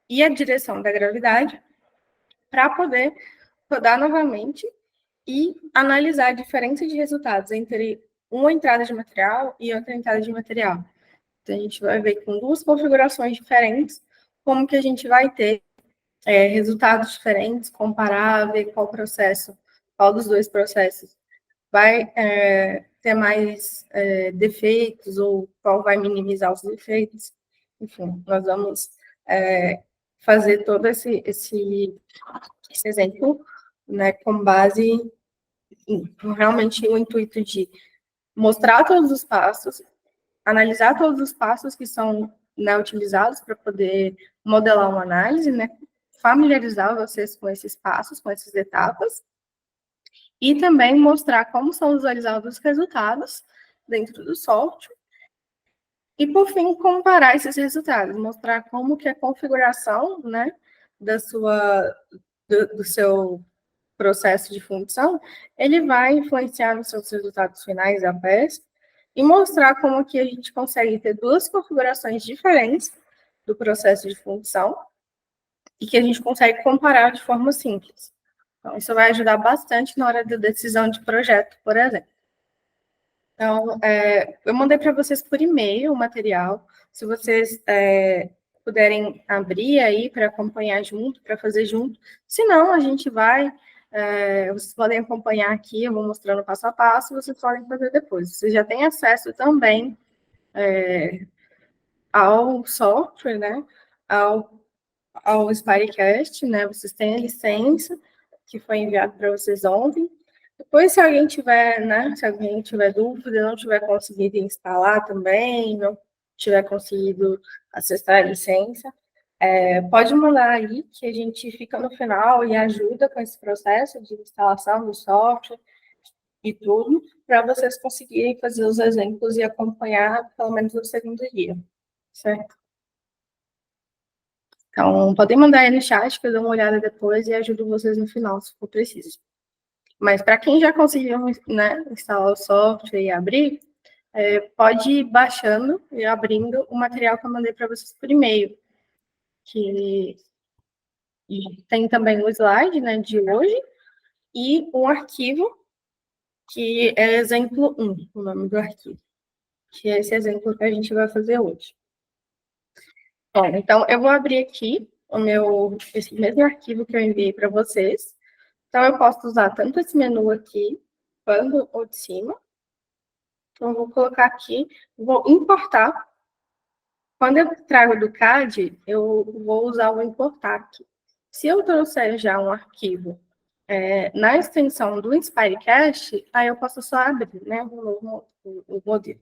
e a direção da gravidade para poder rodar novamente e analisar a diferença de resultados entre uma entrada de material e outra entrada de material. Então, a gente vai ver com duas configurações diferentes como que a gente vai ter resultados diferentes, comparar, ver qual dos dois processos vai ter mais defeitos ou qual vai minimizar os defeitos. Enfim, nós vamos fazer todo esse exemplo, né, com base realmente o intuito de mostrar todos os passos, analisar todos os passos que são, né, utilizados para poder modelar uma análise, né, familiarizar vocês com esses passos, com essas etapas, e também mostrar como são visualizados os resultados dentro do software. E, por fim, comparar esses resultados, mostrar como que a configuração, né, do seu processo de função, ele vai influenciar nos seus resultados finais da peça e mostrar como que a gente consegue ter duas configurações diferentes do processo de função e que a gente consegue comparar de forma simples. Então, isso vai ajudar bastante na hora da decisão de projeto, por exemplo. Então, eu mandei para vocês por e-mail o material. Se vocês puderem abrir aí para acompanhar junto, para fazer junto. Se não, a gente vai. Vocês podem acompanhar aqui, eu vou mostrando passo a passo, vocês podem fazer depois. Vocês já têm acesso também ao software, né? Ao Spirecast, né? Vocês têm a licença que foi enviado para vocês ontem. Depois, se alguém tiver, né? Se alguém tiver dúvida, não tiver conseguido instalar também, não tiver conseguido acessar a licença, pode mandar aí que a gente fica no final e ajuda com esse processo de instalação do software e tudo, para vocês conseguirem fazer os exemplos e acompanhar pelo menos no segundo dia, certo? Então, podem mandar aí no chat, que eu dou uma olhada depois e ajudo vocês no final, se for preciso. Mas para quem já conseguiu, né, instalar o software e abrir, pode ir baixando e abrindo o material que eu mandei para vocês por e-mail, que tem também o slide, né, de hoje, e um arquivo que é exemplo 1, o nome do arquivo, que é esse exemplo que a gente vai fazer hoje. Bom, então, eu vou abrir aqui esse mesmo arquivo que eu enviei para vocês. Então, eu posso usar tanto esse menu aqui, quanto o de cima. Então, eu vou colocar aqui, vou importar. Quando eu trago do CAD, eu vou usar o importar aqui. Se eu trouxer já um arquivo na extensão do Inspirecast, aí eu posso só abrir, né, o modelo.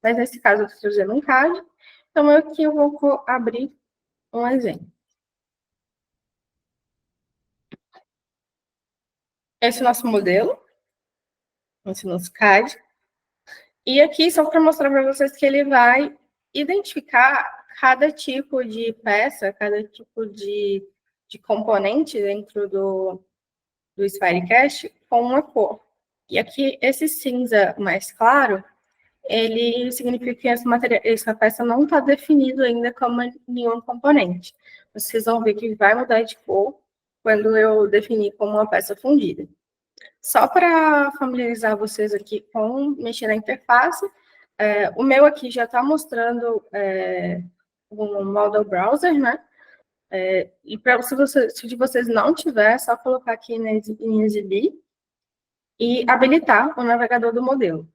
Mas nesse caso, eu estou usando um CAD, então aqui eu vou abrir um exemplo. Esse é o nosso modelo, esse é o nosso CAD. E aqui, só para mostrar para vocês que ele vai identificar cada tipo de peça, cada tipo de componente dentro do Spirecast com uma cor. E aqui, esse cinza mais claro, ele significa que essa peça não está definida ainda como nenhum componente. Vocês vão ver que vai mudar de cor quando eu definir como uma peça fundida. Só para familiarizar vocês aqui com mexer na interface, o meu aqui já está mostrando um model browser, né? E se vocês não tiver, é só colocar aqui em exibir e habilitar o navegador do modelo.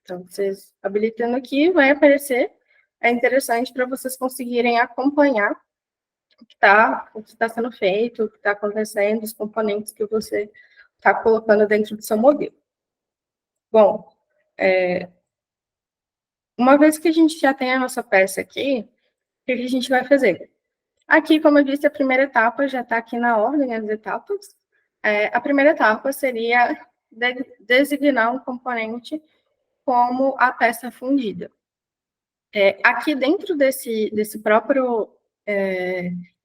Então, vocês habilitando aqui, vai aparecer. É interessante para vocês conseguirem acompanhar o que está sendo feito, o que está acontecendo, os componentes que você está colocando dentro do seu modelo. Bom, uma vez que a gente já tem a nossa peça aqui, o que a gente vai fazer? Aqui, como eu disse, a primeira etapa já está aqui na ordem, as etapas. A primeira etapa seria designar um componente como a peça fundida. Aqui dentro desse próprio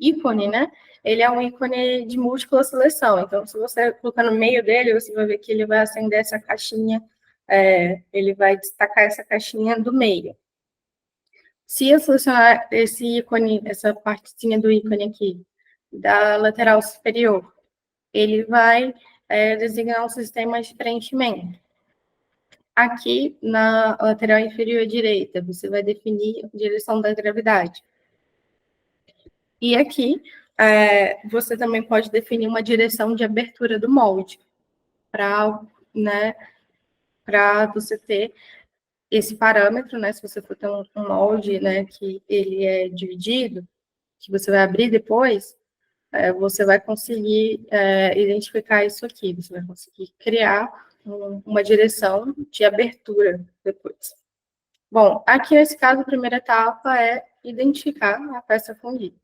ícone, né? Ele é um ícone de múltipla seleção. Então, se você colocar no meio dele, você vai ver que ele vai acender essa caixinha, ele vai destacar essa caixinha do meio. Se eu selecionar esse ícone, essa partezinha do ícone aqui, da lateral superior, ele vai designar um sistema de preenchimento. Aqui, na lateral inferior direita, você vai definir a direção da gravidade. E aqui, você também pode definir uma direção de abertura do molde, para você ter esse parâmetro, né? Se você for ter um molde, né, que ele é dividido, que você vai abrir depois, você vai conseguir identificar isso aqui, você vai conseguir criar uma direção de abertura depois. Bom, aqui nesse caso, a primeira etapa é identificar a peça fundida.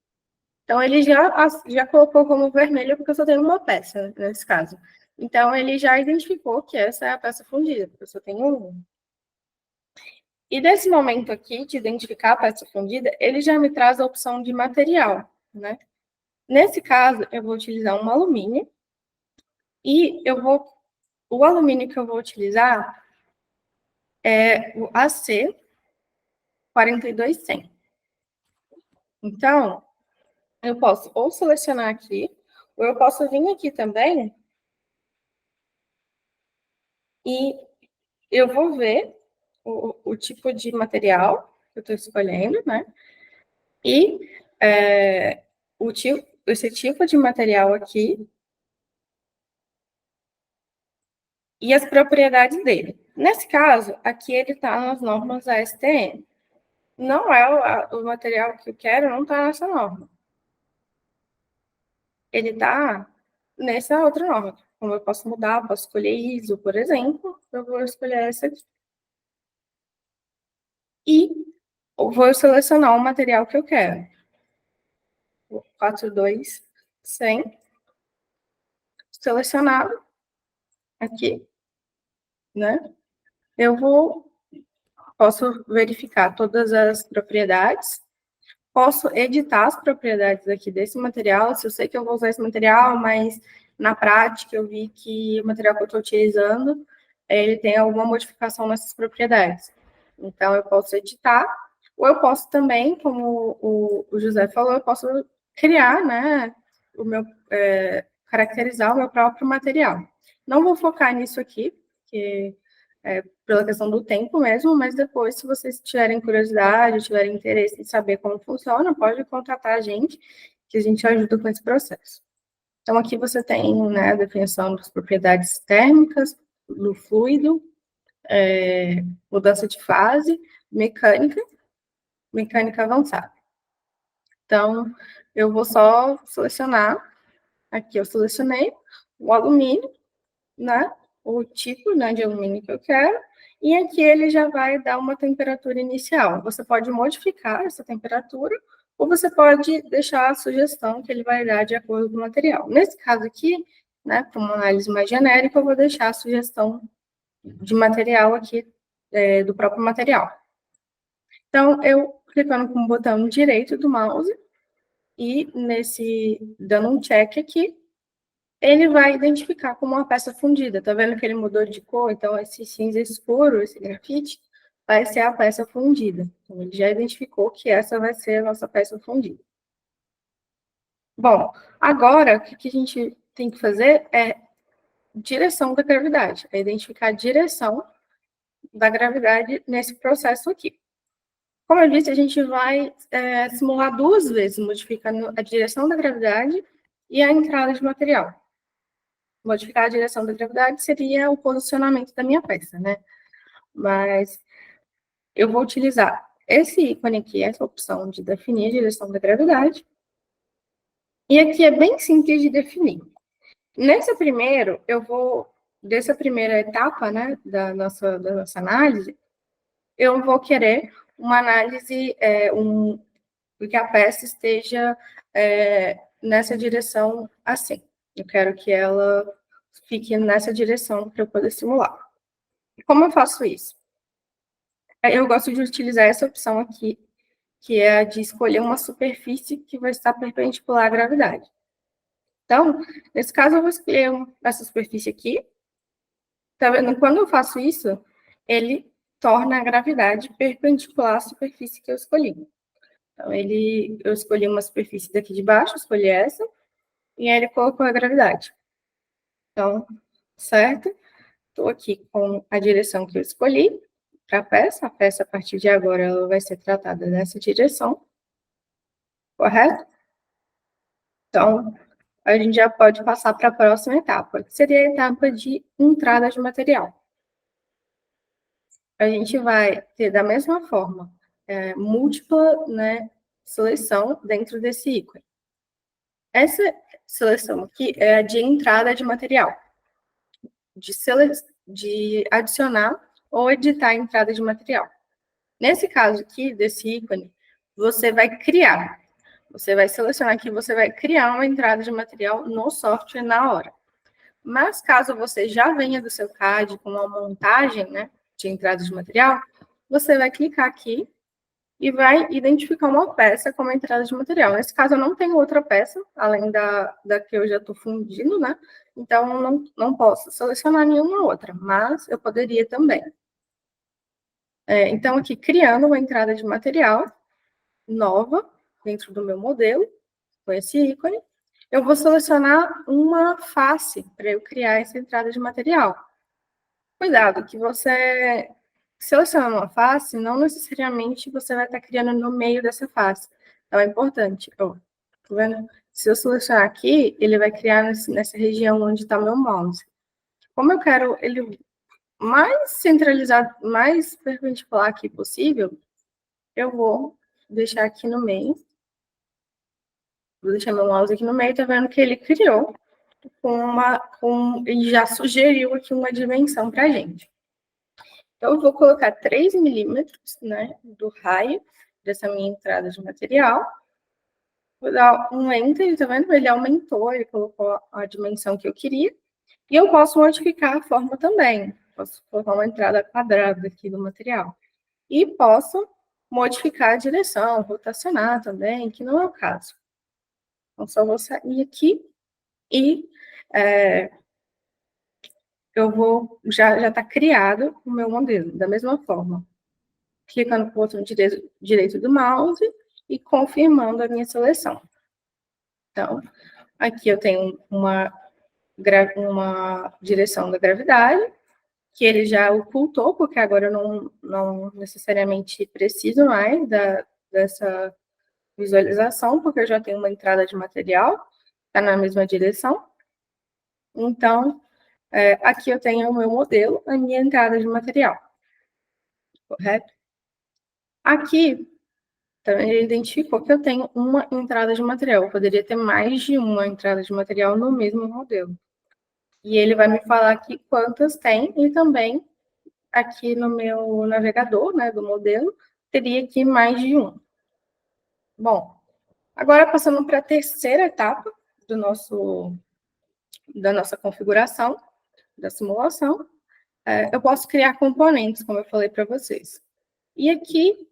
Então, ele já colocou como vermelho, porque eu só tenho uma peça, nesse caso. Então, ele já identificou que essa é a peça fundida, porque eu só tenho uma. E nesse momento aqui, de identificar a peça fundida, ele já me traz a opção de material, né? Nesse caso, eu vou utilizar um alumínio, e o alumínio que eu vou utilizar é o AC 4200. Então, eu posso ou selecionar aqui, ou eu posso vir aqui também e eu vou ver o tipo de material que eu estou escolhendo, né? E esse tipo de material aqui e as propriedades dele. Nesse caso, aqui ele está nas normas ASTM. Não é o material que eu quero, não está nessa norma. Ele está nessa outra norma. Como eu posso mudar, posso escolher ISO, por exemplo, eu vou escolher essa aqui. E eu vou selecionar o material que eu quero. 42100. Selecionado. Aqui. Né? Posso verificar todas as propriedades. Posso editar as propriedades aqui desse material. Se eu sei que eu vou usar esse material, mas na prática eu vi que o material que eu estou utilizando, ele tem alguma modificação nessas propriedades. Então, eu posso editar, ou eu posso também, como o José falou, eu posso criar, né, caracterizar o meu próprio material. Não vou focar nisso aqui, porque pela questão do tempo mesmo, mas depois, se vocês tiverem curiosidade, tiverem interesse em saber como funciona, pode contatar a gente, que a gente ajuda com esse processo. Então, aqui você tem, né, a definição das propriedades térmicas do fluido, mudança de fase, mecânica avançada. Então, eu vou só selecionar, aqui eu selecionei o alumínio, né, o tipo, né, de alumínio que eu quero, e aqui ele já vai dar uma temperatura inicial. Você pode modificar essa temperatura, ou você pode deixar a sugestão que ele vai dar de acordo com o material. Nesse caso aqui, né, para uma análise mais genérica, eu vou deixar a sugestão de material aqui, do próprio material. Então, eu clicando com o botão direito do mouse, e dando um check aqui, ele vai identificar como uma peça fundida. Tá vendo que ele mudou de cor? Então, esse cinza escuro, esse grafite, vai ser a peça fundida. Então, ele já identificou que essa vai ser a nossa peça fundida. Bom, agora, o que a gente tem que fazer é direção da gravidade. É identificar a direção da gravidade nesse processo aqui. Como eu disse, a gente vai simular 2 vezes, modificando a direção da gravidade e a entrada de material. Modificar a direção da gravidade seria o posicionamento da minha peça, né? Mas eu vou utilizar esse ícone aqui, essa opção de definir a direção da gravidade. E aqui é bem simples de definir. Dessa primeira etapa, né, da nossa análise, eu vou querer uma análise, que a peça esteja nessa direção assim. Eu quero que ela fique nessa direção para eu poder simular. Como eu faço isso? Eu gosto de utilizar essa opção aqui, que é a de escolher uma superfície que vai estar perpendicular à gravidade. Então, nesse caso, eu vou escolher essa superfície aqui. Tá vendo? Quando eu faço isso, ele torna a gravidade perpendicular à superfície que eu escolhi. Então, eu escolhi uma superfície daqui de baixo, escolhi essa, e aí ele colocou a gravidade. Então, certo? Estou aqui com a direção que eu escolhi para a peça. A peça, a partir de agora, ela vai ser tratada nessa direção. Correto? Então, a gente já pode passar para a próxima etapa, que seria a etapa de entrada de material. A gente vai ter, da mesma forma, múltipla, né, seleção dentro desse ícone. Essa seleção aqui é a de entrada de material, de adicionar ou editar a entrada de material. Nesse caso aqui, desse ícone, você vai criar. Você vai selecionar aqui, você vai criar uma entrada de material no software na hora. Mas caso você já venha do seu CAD com uma montagem, né, de entrada de material, você vai clicar aqui e vai identificar uma peça como entrada de material. Nesse caso, eu não tenho outra peça, além da que eu já estou fundindo, né? Então, não posso selecionar nenhuma outra, mas eu poderia também. Então, aqui, criando uma entrada de material nova dentro do meu modelo, com esse ícone, eu vou selecionar uma face para eu criar essa entrada de material. Cuidado, que você selecionando uma face, não necessariamente você vai estar criando no meio dessa face. Então, é importante. Ó, tá vendo? Se eu selecionar aqui, ele vai criar nessa região onde está meu mouse. Como eu quero ele mais centralizado, mais perpendicular aqui possível, eu vou deixar aqui no meio. Vou deixar meu mouse aqui no meio, tá vendo que ele criou e já sugeriu aqui uma dimensão pra gente. Então, eu vou colocar 3 milímetros, né, do raio dessa minha entrada de material. Vou dar um Enter, tá vendo? Ele aumentou, ele colocou a dimensão que eu queria. E eu posso modificar a forma também. Posso colocar uma entrada quadrada aqui do material. E posso modificar a direção, rotacionar também, que não é o caso. Então, só vou sair aqui e eu vou, já está criado o meu modelo, da mesma forma. Clicando no botão direito do mouse e confirmando a minha seleção. Então, aqui eu tenho uma direção da gravidade, que ele já ocultou, porque agora eu não necessariamente preciso mais dessa visualização, porque eu já tenho uma entrada de material, está na mesma direção. Então, aqui eu tenho o meu modelo, a minha entrada de material, correto? Aqui, também ele identificou que eu tenho uma entrada de material. Eu poderia ter mais de uma entrada de material no mesmo modelo. E ele vai me falar aqui quantas tem, e também aqui no meu navegador, né, do modelo, teria aqui mais de um. Bom, agora passando para a terceira etapa da nossa configuração, da simulação, eu posso criar componentes, como eu falei para vocês. E aqui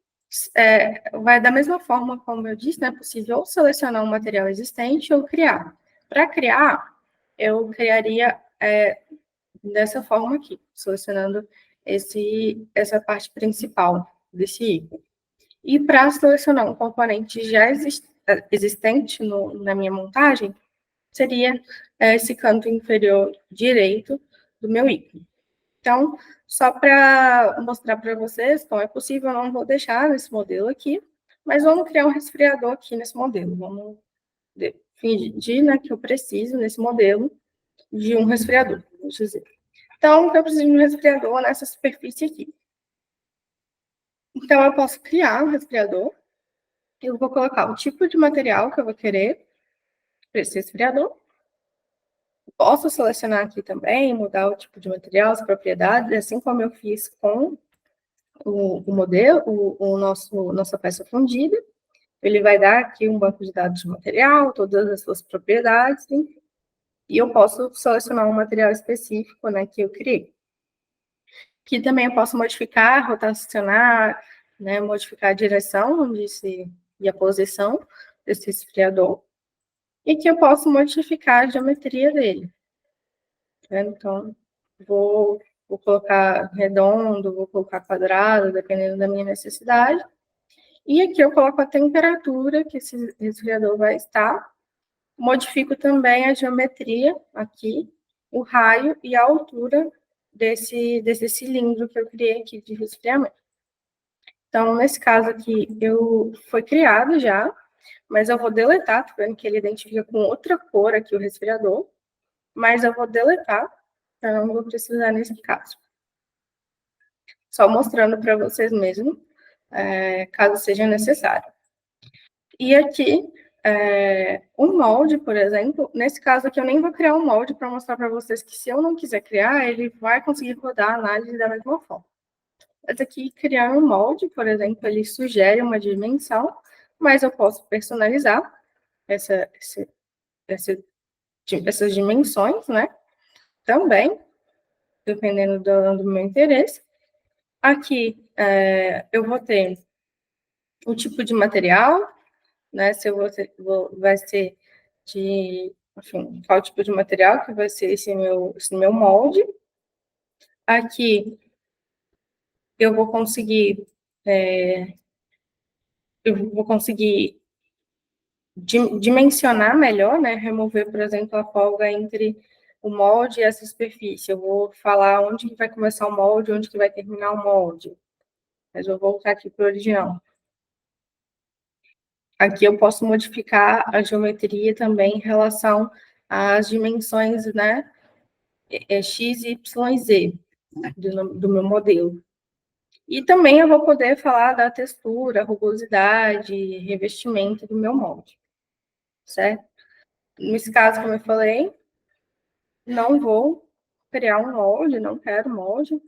vai da mesma forma como eu disse, né, é possível ou selecionar um material existente ou criar. Para criar, eu criaria dessa forma aqui, selecionando essa parte principal desse ícone. E para selecionar um componente já existente na minha montagem, seria esse canto inferior direito do meu ícone. Então, só para mostrar para vocês como é possível, eu não vou deixar nesse modelo aqui, mas vamos criar um resfriador aqui nesse modelo. Vamos fingir, né, que eu preciso, nesse modelo, de um resfriador, vamos dizer. Então, eu preciso de um resfriador nessa superfície aqui. Então, eu posso criar um resfriador. Eu vou colocar o tipo de material que eu vou querer para esse resfriador. Posso selecionar aqui também, mudar o tipo de material, as propriedades, assim como eu fiz com o modelo, nossa peça fundida. Ele vai dar aqui um banco de dados de material, todas as suas propriedades, enfim. E eu posso selecionar um material específico, né, que eu criei. Aqui também eu posso modificar, rotacionar, né, modificar a direção e a posição desse resfriador. E que eu posso modificar a geometria dele. Então, vou colocar redondo, vou colocar quadrado, dependendo da minha necessidade. E aqui eu coloco a temperatura que esse resfriador vai estar. Modifico também a geometria aqui, o raio e a altura desse cilindro que eu criei aqui de resfriamento. Então, nesse caso aqui, foi criado já, mas eu vou deletar, tá vendo que ele identifica com outra cor aqui o resfriador, mas eu vou deletar, eu não vou precisar nesse caso. Só mostrando para vocês mesmo, caso seja necessário. E aqui, o molde, por exemplo, nesse caso aqui eu nem vou criar um molde para mostrar para vocês que se eu não quiser criar, ele vai conseguir rodar a análise da mesma forma. Mas aqui, criar um molde, por exemplo, ele sugere uma dimensão, mas eu posso personalizar essas dimensões, né? Também, dependendo do meu interesse. Aqui, eu vou ter o tipo de material, né? Se vai ser enfim, qual tipo de material que vai ser esse meu molde. Aqui, eu vou conseguir dimensionar melhor, né? Remover, por exemplo, a folga entre o molde e essa superfície. Eu vou falar onde que vai começar o molde, onde que vai terminar o molde. Mas eu vou voltar aqui para o original. Aqui eu posso modificar a geometria também em relação às dimensões, né? X, Y, Z do meu modelo. E também eu vou poder falar da textura, rugosidade, revestimento do meu molde, certo? Nesse caso, como eu falei, não vou criar um molde, não quero molde,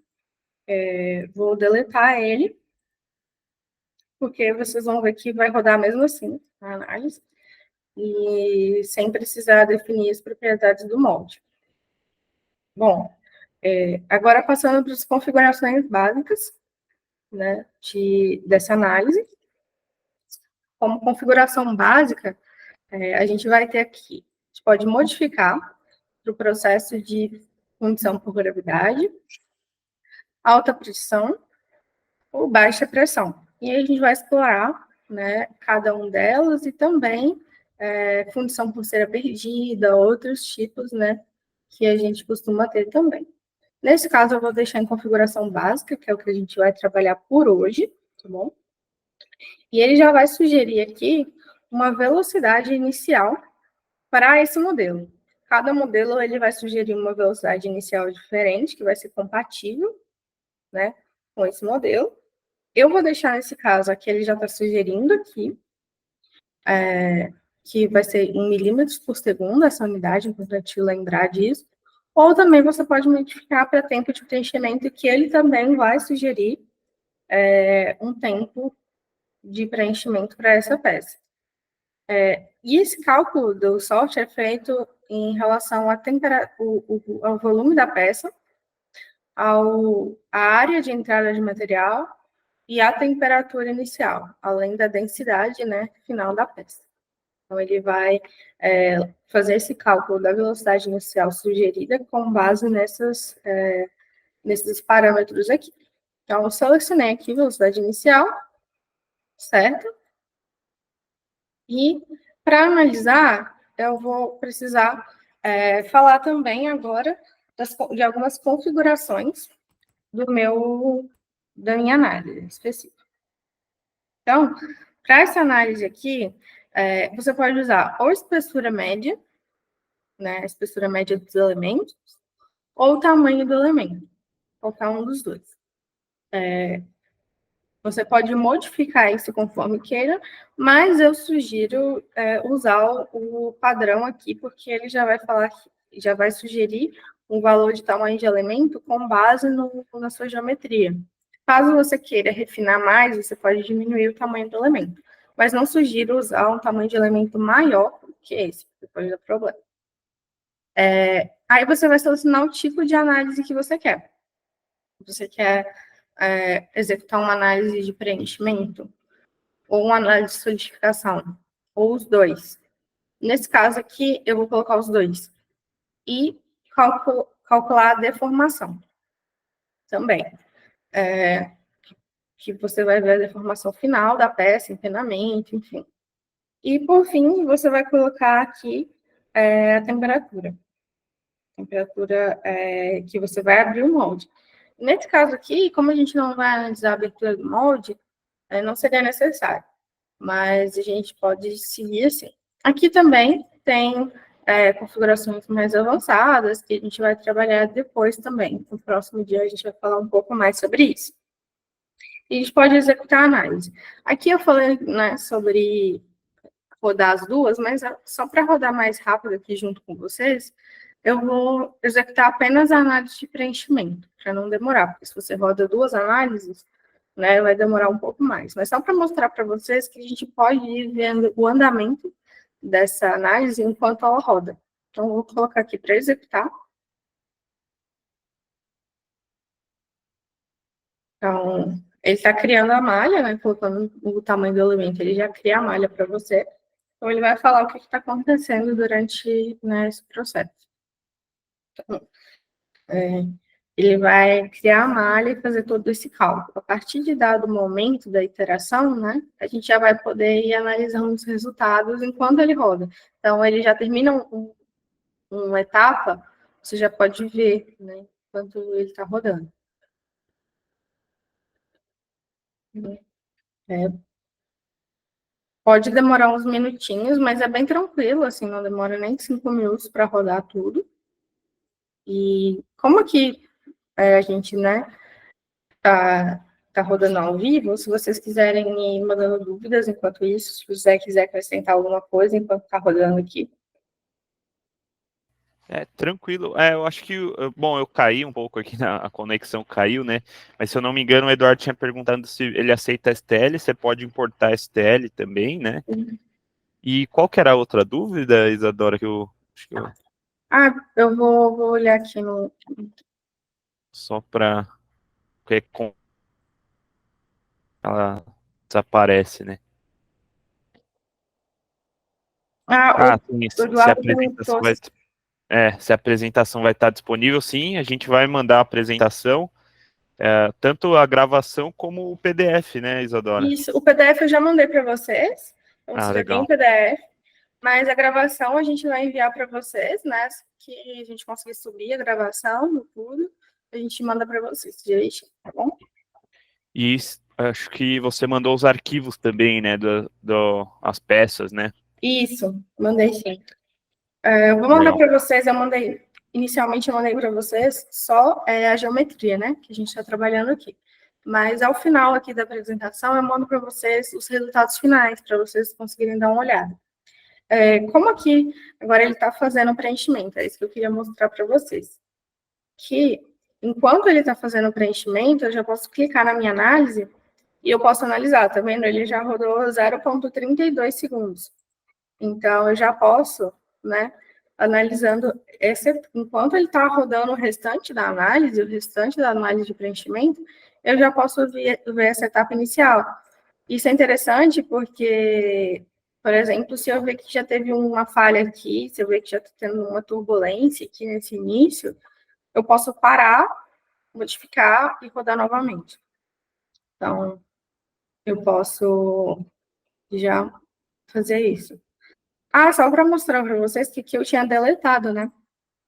vou deletar ele, porque vocês vão ver que vai rodar mesmo assim a análise, e sem precisar definir as propriedades do molde. Bom, agora passando para as configurações básicas, né, dessa análise. Como configuração básica, a gente vai ter aqui, a gente pode modificar para o processo de fundição por gravidade, alta pressão ou baixa pressão. E aí a gente vai explorar, né, cada um delas e também fundição por cera perdida, outros tipos, né, que a gente costuma ter também. Nesse caso, eu vou deixar em configuração básica, que é o que a gente vai trabalhar por hoje, tá bom? E ele já vai sugerir aqui uma velocidade inicial para esse modelo. Cada modelo ele vai sugerir uma velocidade inicial diferente, que vai ser compatível, né, com esse modelo. Eu vou deixar nesse caso aqui, ele já está sugerindo aqui, que vai ser em milímetros por segundo, essa unidade, importante lembrar disso. Ou também você pode modificar para tempo de preenchimento, que ele também vai sugerir um tempo de preenchimento para essa peça. E esse cálculo do sorte é feito em relação ao volume da peça, à área de entrada de material e à temperatura inicial, além da densidade, né, final da peça. Então, ele vai fazer esse cálculo da velocidade inicial sugerida com base nesses parâmetros aqui. Então, eu selecionei aqui a velocidade inicial, certo? E, para analisar, eu vou precisar falar também agora de algumas configurações da minha análise específica. Então, para essa análise aqui, você pode usar ou espessura média, né, a espessura média dos elementos, ou o tamanho do elemento, qualquer um dos dois. Você pode modificar isso conforme queira, mas eu sugiro usar o padrão aqui, porque ele já vai falar, já vai sugerir um valor de tamanho de elemento com base na sua geometria. Caso você queira refinar mais, você pode diminuir o tamanho do elemento, mas não sugiro usar um tamanho de elemento maior que esse, porque pode dar problema. Aí você vai selecionar o tipo de análise que você quer. Você quer executar uma análise de preenchimento ou uma análise de solidificação, ou os dois. Nesse caso aqui, eu vou colocar os dois. E calcular a deformação também. Que você vai ver a deformação final da peça, empenamento, enfim. E, por fim, você vai colocar aqui a temperatura. Temperatura que você vai abrir o molde. Nesse caso aqui, como a gente não vai analisar a abertura do molde, não seria necessário, mas a gente pode seguir assim. Aqui também tem configurações mais avançadas, que a gente vai trabalhar depois também. No próximo dia a gente vai falar um pouco mais sobre isso. E a gente pode executar a análise. Aqui eu falei, né, sobre rodar as duas, mas só para rodar mais rápido aqui junto com vocês, eu vou executar apenas a análise de preenchimento, para não demorar, porque se você roda duas análises, né, vai demorar um pouco mais. Mas só para mostrar para vocês que a gente pode ir vendo o andamento dessa análise enquanto ela roda. Então, eu vou colocar aqui para executar. Então, ele está criando a malha, né, colocando o tamanho do elemento, ele já cria a malha para você. Então, ele vai falar o que está acontecendo durante, né, esse processo. Então, ele vai criar a malha e fazer todo esse cálculo. A partir de dado momento da iteração, né, a gente já vai poder ir analisando os resultados enquanto ele roda. Então, ele já termina uma etapa, você já pode ver, né, enquanto ele está rodando. Pode demorar uns minutinhos, mas é bem tranquilo, assim, não demora nem 5 minutos para rodar tudo. E como aqui a gente, né, tá rodando ao vivo, se vocês quiserem ir mandando dúvidas enquanto isso, se você quiser acrescentar alguma coisa enquanto tá rodando aqui. Tranquilo. Eu acho que, bom, eu caí um pouco aqui, a conexão caiu, né? Mas se eu não me engano, o Eduardo tinha perguntado se ele aceita STL, você pode importar STL também, né? E qual que era a outra dúvida, Isadora, que eu... Eu vou olhar aqui no... Só para... Ela desaparece, né? Sim, se a apresentação vai estar disponível, sim, a gente vai mandar a apresentação, tanto a gravação como o PDF, né, Isadora? Isso, o PDF eu já mandei para vocês, então você já tem o PDF, mas a gravação a gente vai enviar para vocês, né, que a gente conseguir subir a gravação, tudo, a gente manda para vocês direitinho, tá bom? E acho que você mandou os arquivos também, né, as peças, né? Isso, mandei sim. Eu vou mandar Legal. para vocês, inicialmente eu mandei para vocês só a geometria, né, que a gente está trabalhando aqui. Mas ao final aqui da apresentação, eu mando para vocês os resultados finais, para vocês conseguirem dar uma olhada. Como aqui, agora ele está fazendo o preenchimento, é isso que eu queria mostrar para vocês. Que, enquanto ele está fazendo o preenchimento, eu já posso clicar na minha análise e eu posso analisar, tá vendo? Ele já rodou 0,32 segundos. Então, eu já posso, né, analisando, enquanto ele está rodando o restante da análise, de preenchimento, eu já posso ver essa etapa inicial. Isso é interessante porque, por exemplo, se eu ver que já teve uma falha aqui, se eu ver que já está tendo uma turbulência aqui nesse início, eu posso parar, modificar e rodar novamente. Então, eu posso já fazer isso. Só para mostrar para vocês que aqui eu tinha deletado, né,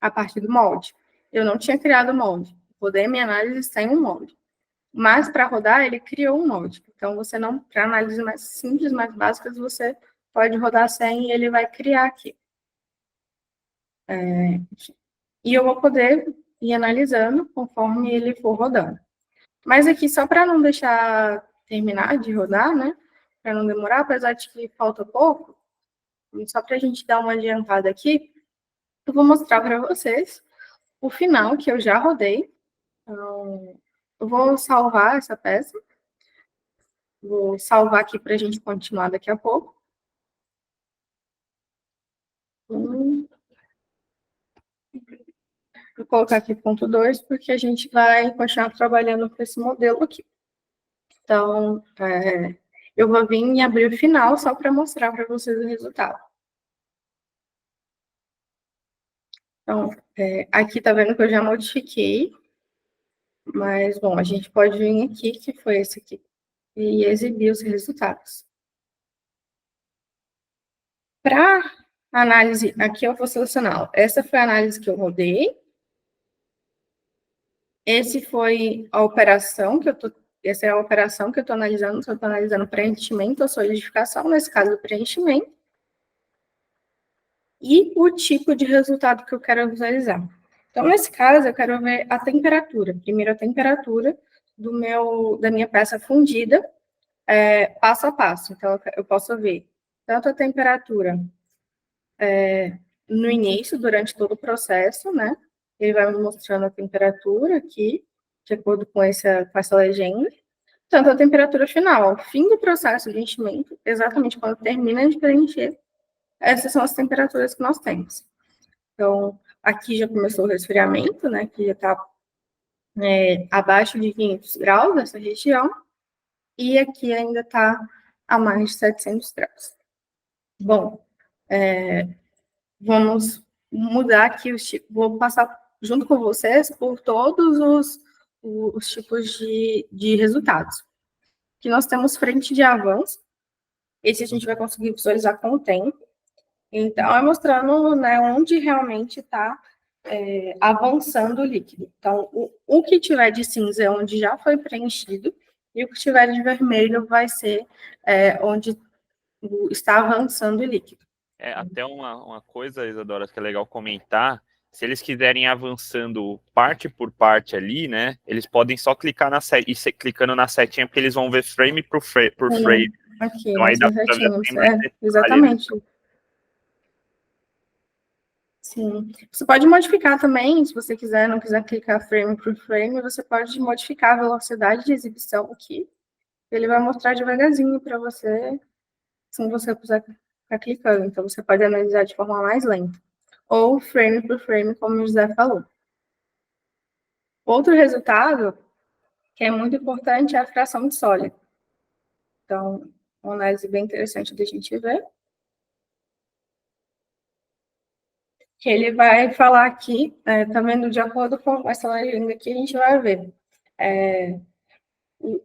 a parte do molde. Eu não tinha criado o molde. Rodei minha análise sem um molde. Mas para rodar, ele criou um molde. Então, você não, para análises mais simples, mais básicas, você pode rodar sem e ele vai criar aqui. E eu vou poder ir analisando conforme ele for rodando. Mas aqui, só para não deixar terminar de rodar, né, para não demorar, apesar de que falta pouco, só para a gente dar uma adiantada aqui, eu vou mostrar para vocês o final que eu já rodei. Então, eu vou salvar essa peça. Vou salvar aqui para a gente continuar daqui a pouco. Vou colocar aqui ponto 2, porque a gente vai continuar trabalhando com esse modelo aqui. Então, eu vou vir e abrir o final só para mostrar para vocês o resultado. Então, aqui tá vendo que eu já modifiquei, mas, bom, a gente pode vir aqui, que foi esse aqui, e exibir os resultados. Para análise, aqui eu vou selecionar, essa foi a análise que eu rodei, essa é a operação que eu estou analisando, se eu estou analisando preenchimento ou solidificação, nesse caso, preenchimento, e o tipo de resultado que eu quero visualizar. Então, nesse caso, eu quero ver a temperatura. Primeiro, a temperatura da minha peça fundida, passo a passo. Então, eu posso ver tanto a temperatura no início, durante todo o processo, né? Ele vai me mostrando a temperatura aqui, de acordo com essa legenda, tanto a temperatura final, ao fim do processo de enchimento, exatamente quando termina de preencher, essas são as temperaturas que nós temos. Então, aqui já começou o resfriamento, né, que já está abaixo de 500 graus nessa região, e aqui ainda está a mais de 700 graus. Bom, vamos mudar aqui os tipos, vou passar junto com vocês por todos os tipos de resultados. Aqui nós temos frente de avanço, esse a gente vai conseguir visualizar com o tempo. Então, é mostrando, né, onde realmente está avançando o líquido. Então, o que tiver de cinza é onde já foi preenchido, e o que tiver de vermelho vai ser onde está avançando o líquido. Até uma coisa, Isadora, que é legal comentar, se eles quiserem avançando parte por parte ali, né, eles podem só clicar clicando na setinha, porque eles vão ver frame por frame. Aqui, então, aí dá pra ver exatamente. Ali, né? Sim. Você pode modificar também, se você quiser, não quiser clicar frame por frame, você pode modificar a velocidade de exibição aqui. Ele vai mostrar devagarzinho para você, se você quiser ficar clicando. Então, você pode analisar de forma mais lenta. Ou frame por frame, como o José falou. Outro resultado, que é muito importante, é a fração de sólido. Então, uma análise bem interessante da gente ver. Que ele vai falar aqui, tá vendo, de acordo com essa legenda aqui, a gente vai ver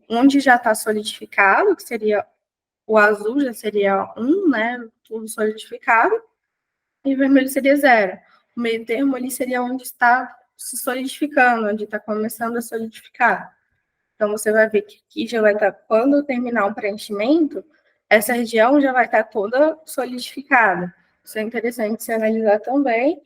onde já está solidificado, que seria o azul, já seria 1, né, tudo solidificado, e o vermelho seria 0. O meio termo ali seria onde está se solidificando, onde está começando a solidificar. Então, você vai ver que aqui já vai estar, quando terminar o preenchimento, essa região já vai estar toda solidificada. Isso é interessante se analisar também,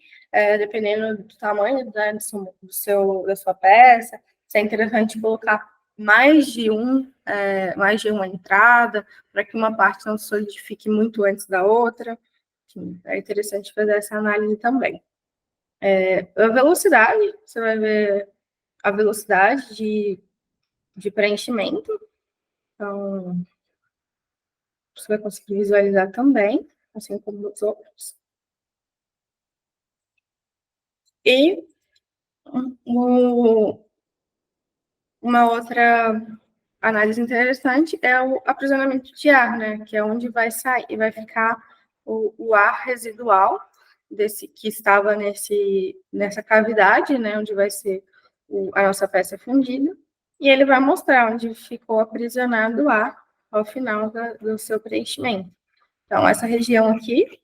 dependendo do tamanho, né, da sua peça. Isso é interessante colocar mais de uma entrada, para que uma parte não solidifique muito antes da outra. Enfim, é interessante fazer essa análise também. A velocidade, você vai ver a velocidade de preenchimento. Então, você vai conseguir visualizar também, assim como os outros. E uma outra análise interessante é o aprisionamento de ar, né? Que é onde vai sair, vai ficar o ar residual desse que estava nessa cavidade, né? Onde vai ser a nossa peça fundida. E ele vai mostrar onde ficou aprisionado o ar ao final do seu preenchimento. Então, essa região aqui,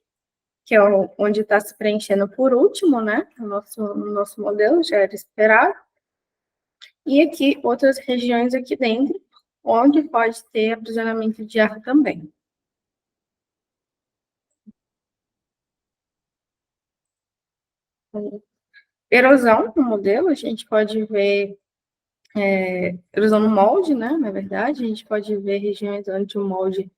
que é onde está se preenchendo por último, né? No nosso modelo, já era esperado. E aqui, outras regiões aqui dentro, onde pode ter aprisionamento de ar também. Erosão no modelo, a gente pode ver erosão no molde, né? Na verdade, a gente pode ver regiões onde o molde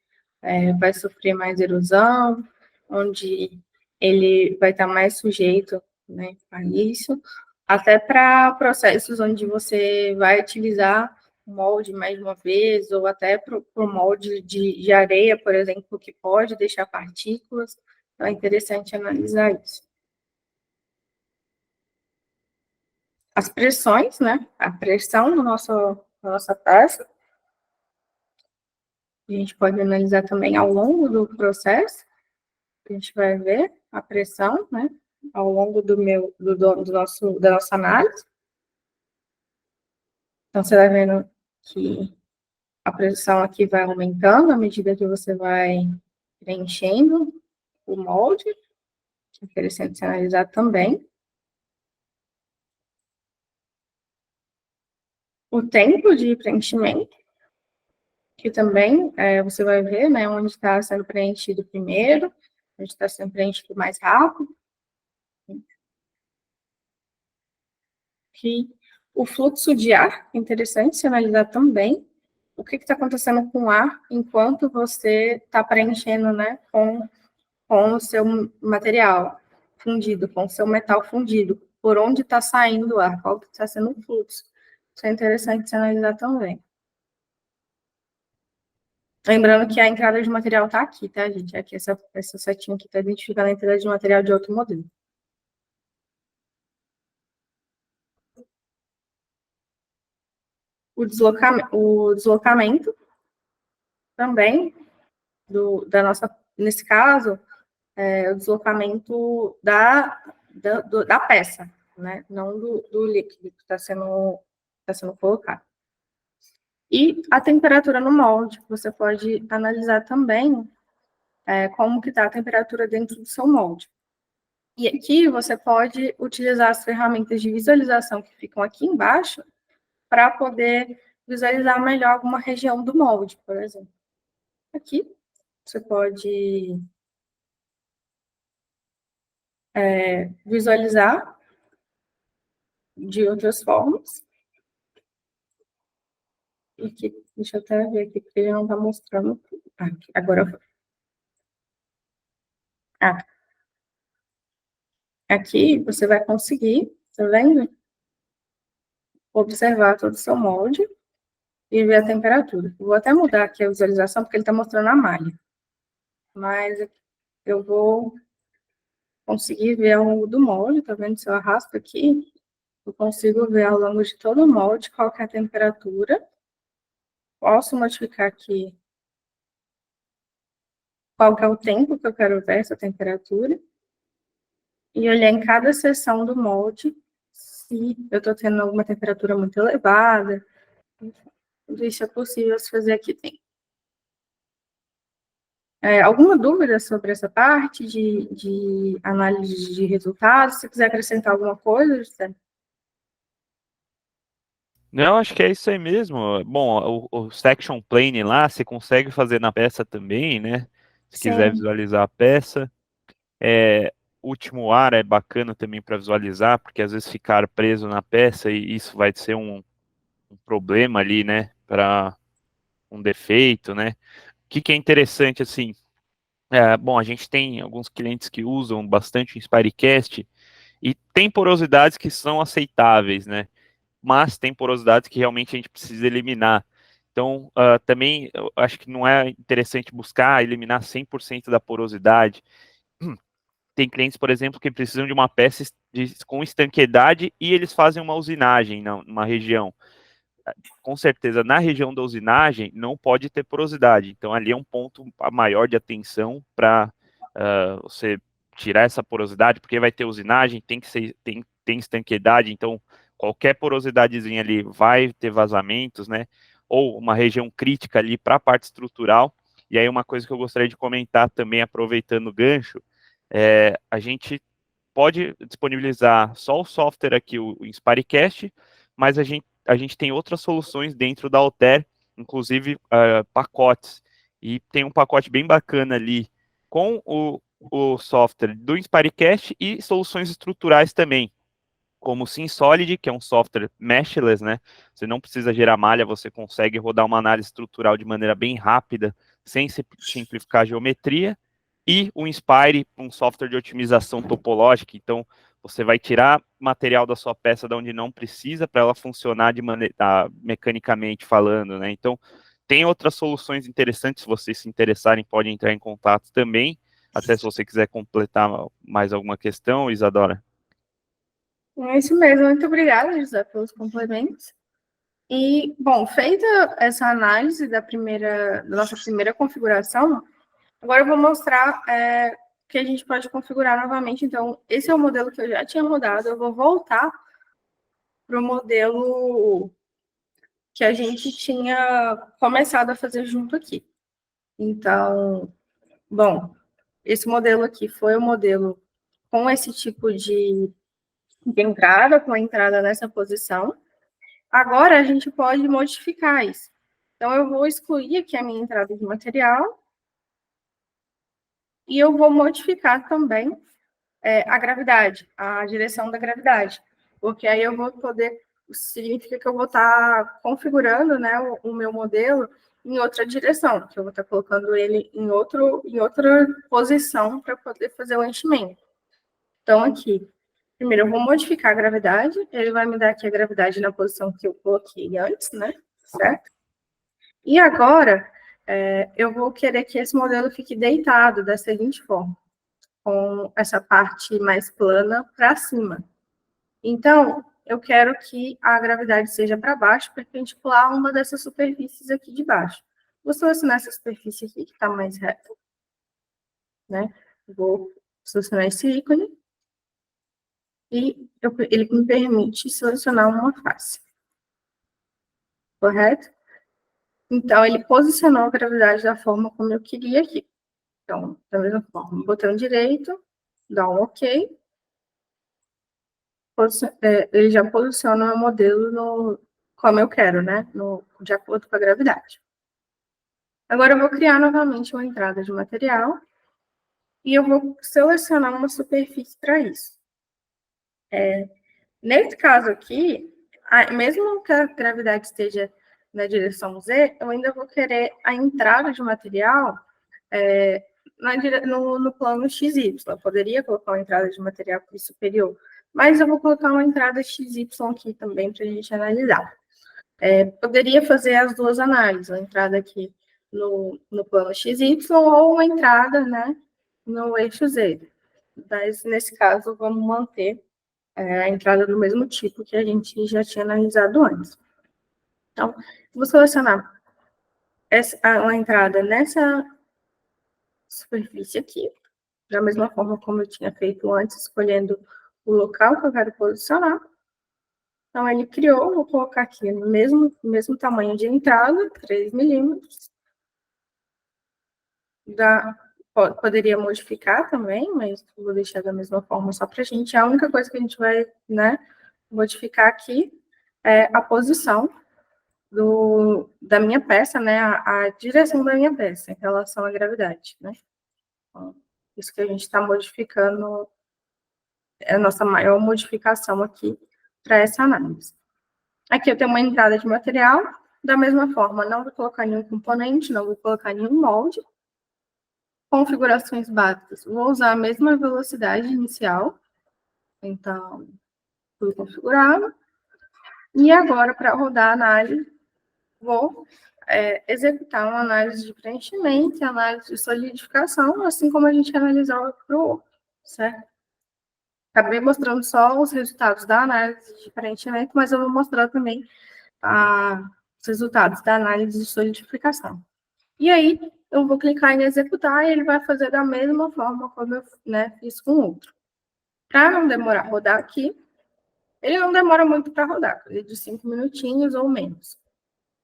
vai sofrer mais erosão, onde ele vai estar mais sujeito, né, a isso, até para processos onde você vai utilizar o molde mais de uma vez, ou até para o molde de areia, por exemplo, que pode deixar partículas. Então, é interessante analisar isso. As pressões, né? A pressão da nossa peça, a gente pode analisar também ao longo do processo. A gente vai ver a pressão, né, ao longo da nossa análise. Então, você vai vendo que a pressão aqui vai aumentando à medida que você vai preenchendo o molde, que é interessante se analisar também. O tempo de preenchimento, que também você vai ver, né, onde está sendo preenchido primeiro, onde está sendo preenchido mais rápido. Que o fluxo de ar, é interessante se analisar também o que está acontecendo com o ar enquanto você está preenchendo, né, com o seu material fundido, com o seu metal fundido, por onde está saindo o ar, qual que está sendo o fluxo. Isso é interessante se analisar também. Lembrando que a entrada de material está aqui, tá, gente? Aqui, essa setinha aqui está identificando a entrada de material de outro modelo. O deslocamento também da nossa, nesse caso, o deslocamento da peça, né? Não do líquido que está sendo colocado. E a temperatura no molde, você pode analisar também como que está a temperatura dentro do seu molde. E aqui você pode utilizar as ferramentas de visualização que ficam aqui embaixo para poder visualizar melhor alguma região do molde, por exemplo. Aqui você pode visualizar de outras formas. E aqui, deixa eu até ver aqui, porque ele não está mostrando. Aqui, agora foi. Aqui você vai conseguir, tá vendo? Observar todo o seu molde e ver a temperatura. Eu vou até mudar aqui a visualização, porque ele está mostrando a malha. Mas eu vou conseguir ver ao longo do molde, tá vendo? Se eu arrasto aqui, eu consigo ver ao longo de todo o molde qual que é a temperatura. Posso modificar aqui qual que é o tempo que eu quero ver essa temperatura. E olhar em cada seção do molde se eu estou tendo alguma temperatura muito elevada. Tudo isso é possível se fazer aqui dentro. Alguma dúvida sobre essa parte de análise de resultados? Se quiser acrescentar alguma coisa, José? Não, acho que é isso aí mesmo. Bom, o section plane lá, você consegue fazer na peça também, né? Se quiser Sim, visualizar a peça. É, último ar é bacana também para visualizar, porque às vezes ficar preso na peça e isso vai ser um problema ali, né? Para um defeito, né? O que é interessante, assim, bom, a gente tem alguns clientes que usam bastante o Inspirecast e tem porosidades que são aceitáveis, né? Mas tem porosidades que realmente a gente precisa eliminar. Então, também eu acho que não é interessante buscar eliminar 100% da porosidade. Tem clientes, por exemplo, que precisam de uma peça com estanqueidade e eles fazem uma usinagem numa região. Com certeza, na região da usinagem não pode ter porosidade. Então, ali é um ponto maior de atenção para você tirar essa porosidade, porque vai ter usinagem, tem estanqueidade, então qualquer porosidadezinha ali vai ter vazamentos, né? Ou uma região crítica ali para a parte estrutural. E aí, uma coisa que eu gostaria de comentar também, aproveitando o gancho, a gente pode disponibilizar só o software aqui, o Inspirecast, mas a gente tem outras soluções dentro da Altair, inclusive pacotes. E tem um pacote bem bacana ali com o software do Inspirecast e soluções estruturais também, como o SimSolid, que é um software meshless, né? Você não precisa gerar malha, você consegue rodar uma análise estrutural de maneira bem rápida, sem simplificar a geometria, e o Inspire, um software de otimização topológica. Então, você vai tirar material da sua peça de onde não precisa para ela funcionar de maneira mecanicamente falando, né? Então, tem outras soluções interessantes. Se vocês se interessarem, podem entrar em contato também. Até se você quiser completar mais alguma questão, Isadora. é isso mesmo. Muito obrigada, José, pelos complementos. E, bom, feita essa análise da nossa primeira configuração, agora eu vou mostrar que a gente pode configurar novamente. Então, esse é o modelo que eu já tinha rodado. Eu vou voltar para o modelo que a gente tinha começado a fazer junto aqui. Então, bom, esse modelo aqui foi o modelo com esse tipo de entrada, com a entrada nessa posição. Agora, a gente pode modificar isso. Então, eu vou excluir aqui a minha entrada de material e eu vou modificar também a gravidade, a direção da gravidade, porque aí eu vou poder, significa que eu vou estar configurando, né, o meu modelo em outra direção, que eu vou estar colocando ele em outra posição para poder fazer o enchimento. Então, aqui, primeiro eu vou modificar a gravidade, ele vai me dar aqui a gravidade na posição que eu coloquei antes, né, certo? E agora, eu vou querer que esse modelo fique deitado da seguinte forma, com essa parte mais plana para cima. Então, eu quero que a gravidade seja para baixo, perpendicular a uma dessas superfícies aqui de baixo. Vou selecionar essa superfície aqui, que está mais reta, né? Vou selecionar esse ícone, e ele me permite selecionar uma face. Correto? Então, ele posicionou a gravidade da forma como eu queria aqui. Então, da mesma forma, botão direito, dá um OK. Ele já posiciona o meu modelo como eu quero, né? De acordo com a gravidade. Agora, eu vou criar novamente uma entrada de material e eu vou selecionar uma superfície para isso. Nesse caso aqui, mesmo que a gravidade esteja na direção Z, eu ainda vou querer a entrada de material no plano XY. Eu poderia colocar uma entrada de material aqui superior, mas eu vou colocar uma entrada XY aqui também para a gente analisar. Poderia fazer as duas análises, a entrada aqui no plano XY ou uma entrada, né, no eixo Z. Mas, nesse caso, vamos manter a entrada do mesmo tipo que a gente já tinha analisado antes. Então, vou selecionar uma entrada nessa superfície aqui, da mesma forma como eu tinha feito antes, escolhendo o local que eu quero posicionar. Então, ele criou, vou colocar aqui no mesmo tamanho de entrada, 3 milímetros. Poderia modificar também, mas vou deixar da mesma forma só para a gente. A única coisa que a gente vai, né, modificar aqui a posição da minha peça, né, a direção da minha peça em relação à gravidade, né? Então, isso que a gente está modificando, é a nossa maior modificação aqui para essa análise. Aqui eu tenho uma entrada de material, da mesma forma, não vou colocar nenhum componente, não vou colocar nenhum molde. Configurações básicas, vou usar a mesma velocidade inicial, então, tudo configurado. E agora, para rodar a análise, vou executar uma análise de preenchimento e análise de solidificação, assim como a gente analisou para o outro, certo? Acabei mostrando só os resultados da análise de preenchimento, mas eu vou mostrar também os resultados da análise de solidificação. E aí, eu vou clicar em executar e ele vai fazer da mesma forma como eu fiz com o outro. Para não demorar a rodar aqui, ele não demora muito para rodar, coisa de 5 minutinhos ou menos.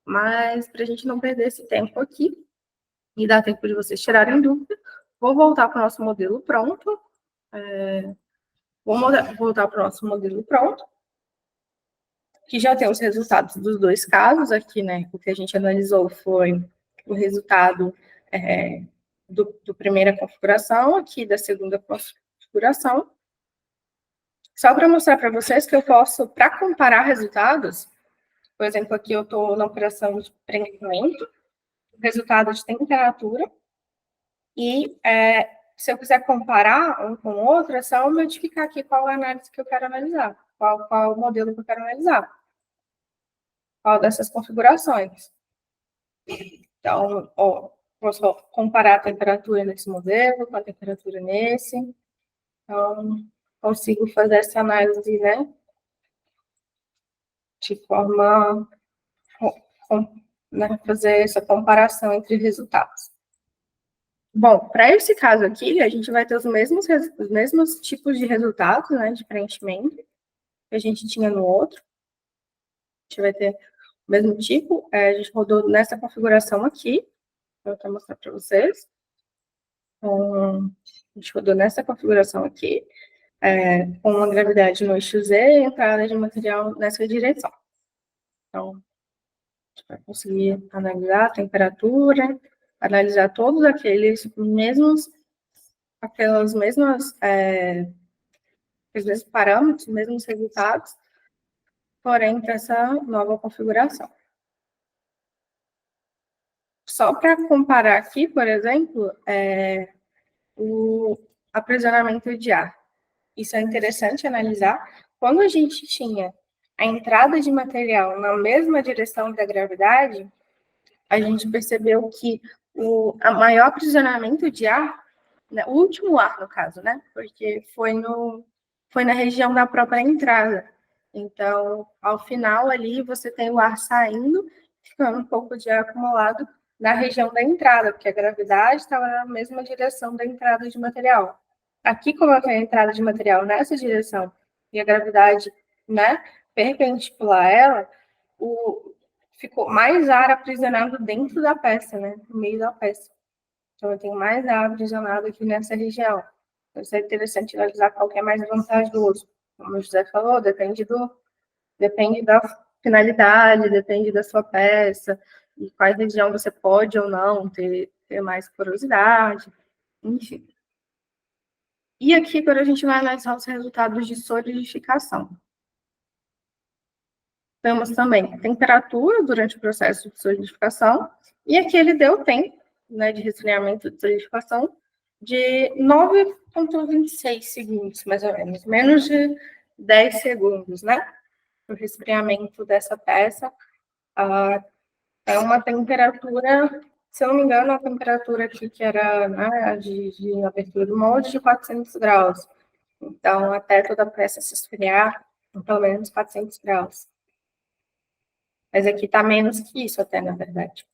Mas, para a gente não perder esse tempo aqui, e dar tempo de vocês tirarem dúvida, vou voltar para o nosso modelo pronto. Vou voltar para o nosso modelo pronto, que já tem os resultados dos dois casos aqui, né? O que a gente analisou foi o resultado do primeira configuração, aqui da segunda configuração. Só para mostrar para vocês que eu posso, para comparar resultados, por exemplo, aqui eu estou na operação de preenchimento, resultado de temperatura, e se eu quiser comparar um com o outro, é só eu modificar aqui qual a análise que eu quero analisar, qual o modelo que eu quero analisar, qual dessas configurações. Então, vou só comparar a temperatura nesse modelo com a temperatura nesse. Então, consigo fazer essa análise, né, de forma fazer essa comparação entre resultados. Bom, para esse caso aqui, a gente vai ter os mesmos tipos de resultados, né, de preenchimento que a gente tinha no outro. A gente vai ter o mesmo tipo, a gente rodou nessa configuração aqui, vou até mostrar para vocês. Então, a gente rodou nessa configuração aqui, com uma gravidade no eixo Z e entrada de material nessa direção. Então, a gente vai conseguir analisar a temperatura, analisar todos aqueles mesmos parâmetros, mesmos resultados, porém, para essa nova configuração. Só para comparar aqui, por exemplo, o aprisionamento de ar. Isso é interessante analisar. Quando a gente tinha a entrada de material na mesma direção da gravidade, a gente percebeu que o maior aprisionamento de ar, né, o último ar, no caso, né, porque foi na região da própria entrada. Então, ao final ali, você tem o ar saindo, ficando um pouco de ar acumulado na região da entrada, porque a gravidade estava na mesma direção da entrada de material. Aqui, como eu tenho a entrada de material nessa direção e a gravidade, né, perpendicular a ela, ficou mais ar aprisionado dentro da peça, né, no meio da peça. Então, eu tenho mais ar aprisionado aqui nessa região. Então, isso é interessante analisar qual que é mais vantajoso. Como o José falou, depende da finalidade, depende da sua peça, e qual região você pode ou não ter mais porosidade, enfim. E aqui, agora, a gente vai analisar os resultados de solidificação. Temos também temperatura durante o processo de solidificação, e aqui ele deu tempo, né, de resfriamento de solidificação de 9,26 segundos, mais ou menos de 10 segundos, né? O resfriamento dessa peça é uma temperatura, se eu não me engano, a temperatura aqui que era, né, de abertura do molde de 400 graus. Então, até toda a peça se esfriar, pelo menos 400 graus. Mas aqui está menos que isso até, na verdade.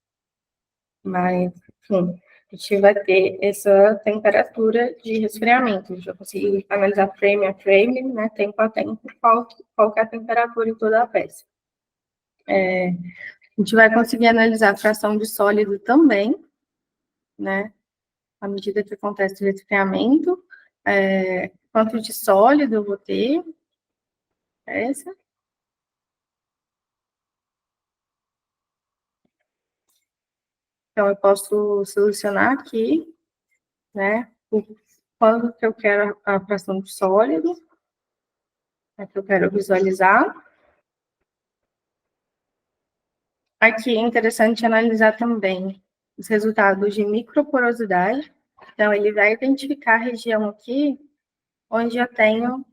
Mas, enfim, a gente vai ter essa temperatura de resfriamento. A gente vai conseguir analisar frame a frame, né, tempo a tempo, qual que é a temperatura em toda a peça. A gente vai conseguir analisar a fração de sólido também, né, à medida que acontece o resfriamento. Quanto de sólido eu vou ter, essa. Então, eu posso selecionar aqui, né, o quando que eu quero a fração de sólido, que eu quero visualizar. Aqui é interessante analisar também os resultados de microporosidade. Então, ele vai identificar a região aqui onde eu tenho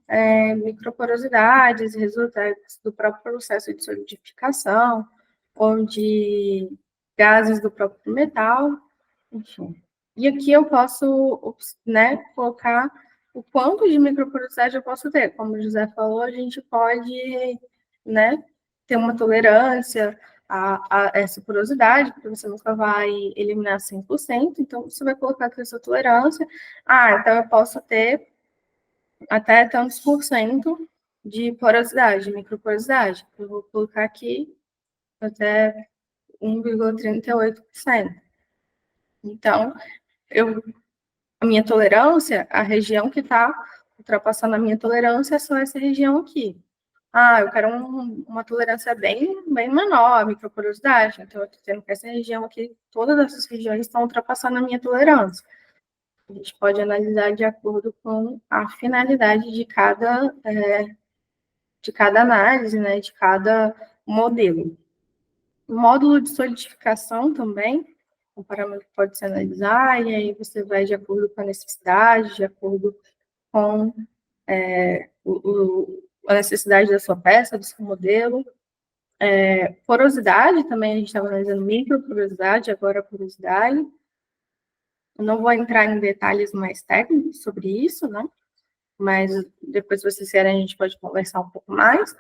microporosidades, resultados do próprio processo de solidificação, ou de gases do próprio metal, enfim. E aqui eu posso, né, colocar o quanto de microporosidade eu posso ter. Como o José falou, a gente pode, né, ter uma tolerância a essa porosidade, porque você nunca vai eliminar 100%, então você vai colocar aqui a sua tolerância. Então eu posso ter até tantos por cento de porosidade, de microporosidade. Eu vou colocar aqui até 1,38%. Então, a minha tolerância, a região que está ultrapassando a minha tolerância é só essa região aqui. Eu quero uma tolerância bem menor, a microporosidade. Então, eu estou tendo que essa região aqui, todas essas regiões estão ultrapassando a minha tolerância. A gente pode analisar de acordo com a finalidade de cada análise, né, de cada modelo. O módulo de solidificação também, um parâmetro que pode se analisar, e aí você vai de acordo com a necessidade, de acordo com a necessidade da sua peça, do seu modelo. Porosidade também, a gente estava analisando microporosidade, agora a porosidade. Eu não vou entrar em detalhes mais técnicos sobre isso, né? Mas depois, se vocês querem, a gente pode conversar um pouco mais.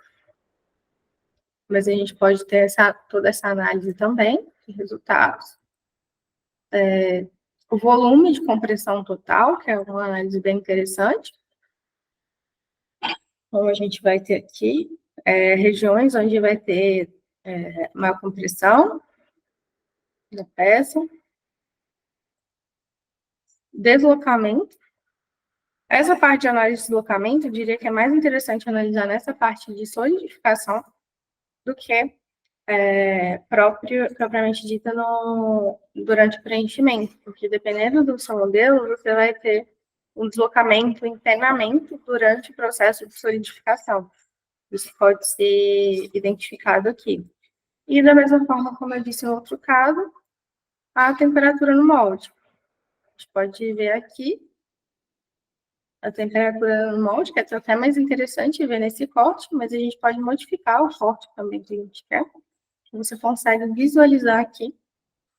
Mas a gente pode ter toda essa análise também de resultados. O volume de compressão total, que é uma análise bem interessante. Então, a gente vai ter aqui regiões onde vai ter maior compressão da peça. Deslocamento. Essa parte de análise de deslocamento, eu diria que é mais interessante analisar nessa parte de solidificação do que propriamente dita durante o preenchimento, porque dependendo do seu modelo, você vai ter um deslocamento, um internamento durante o processo de solidificação. Isso pode ser identificado aqui. E da mesma forma, como eu disse no outro caso, a temperatura no molde. A gente pode ver aqui a temperatura no molde, que é até mais interessante ver nesse corte, mas a gente pode modificar o corte também que a gente quer. Você consegue visualizar aqui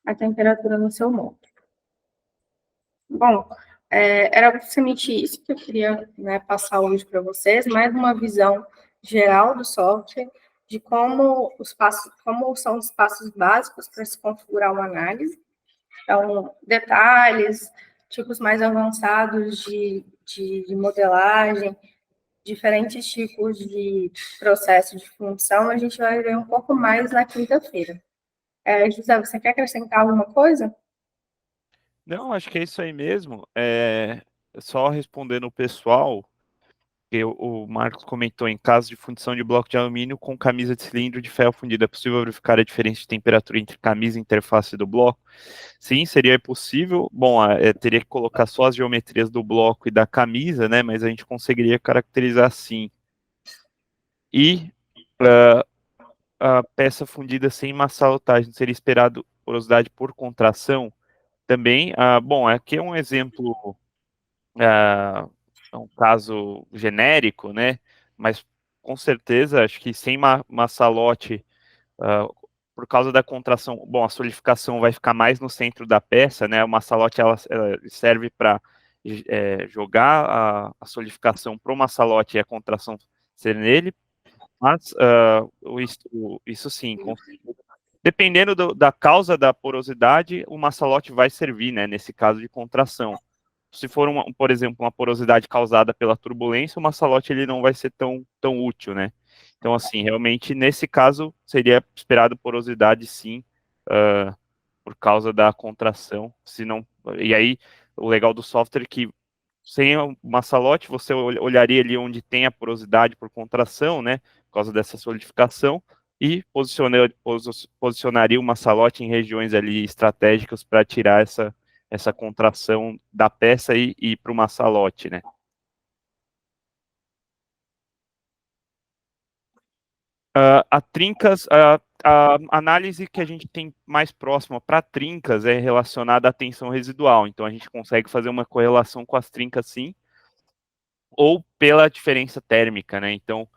a temperatura no seu molde. Bom, era basicamente isso que eu queria, né, passar hoje para vocês, mais uma visão geral do software, de como são os passos básicos para se configurar uma análise. Então, detalhes, tipos mais avançados de modelagem, diferentes tipos de processo de função, a gente vai ver um pouco mais na quinta-feira. José, você quer acrescentar alguma coisa? Não, acho que é isso aí mesmo. Só respondendo o pessoal, que o Marcos comentou, em caso de fundição de bloco de alumínio com camisa de cilindro de ferro fundido, é possível verificar a diferença de temperatura entre camisa e interface do bloco? Sim, seria possível. Bom, teria que colocar só as geometrias do bloco e da camisa, né? Mas a gente conseguiria caracterizar sim. E a peça fundida sem massalotagem, seria esperado porosidade por contração? Também, bom, aqui é um exemplo, é um caso genérico, né? Mas com certeza, acho que sem massalote, por causa da contração, bom, a solidificação vai ficar mais no centro da peça, né? O massalote ela serve para jogar a solidificação para o massalote e a contração ser nele, mas isso sim, dependendo da causa da porosidade, o massalote vai servir, né, nesse caso de contração. Se for, por exemplo, uma porosidade causada pela turbulência, o massalote ele não vai ser tão útil, né? Então, assim, realmente, nesse caso, seria esperado porosidade, sim, por causa da contração. E aí, o legal do software é que, sem o massalote, você olharia ali onde tem a porosidade por contração, né? Por causa dessa solidificação. e posicionaria uma salote em regiões ali estratégicas para tirar essa contração da peça e ir para uma salote, né? A trincas, a análise que a gente tem mais próxima para trincas é relacionada à tensão residual, então a gente consegue fazer uma correlação com as trincas sim, ou pela diferença térmica, né? Então,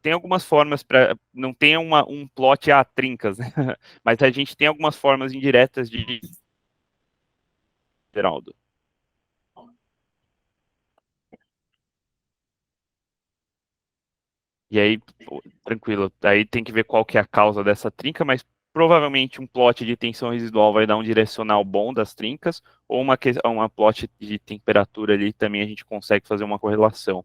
tem algumas formas para. Não tem um plot a trincas, né? Mas a gente tem algumas formas indiretas de. Geraldo. E aí, pô, tranquilo. Aí tem que ver qual que é a causa dessa trinca, mas provavelmente um plot de tensão residual vai dar um direcional bom das trincas, ou uma plot de temperatura ali também a gente consegue fazer uma correlação.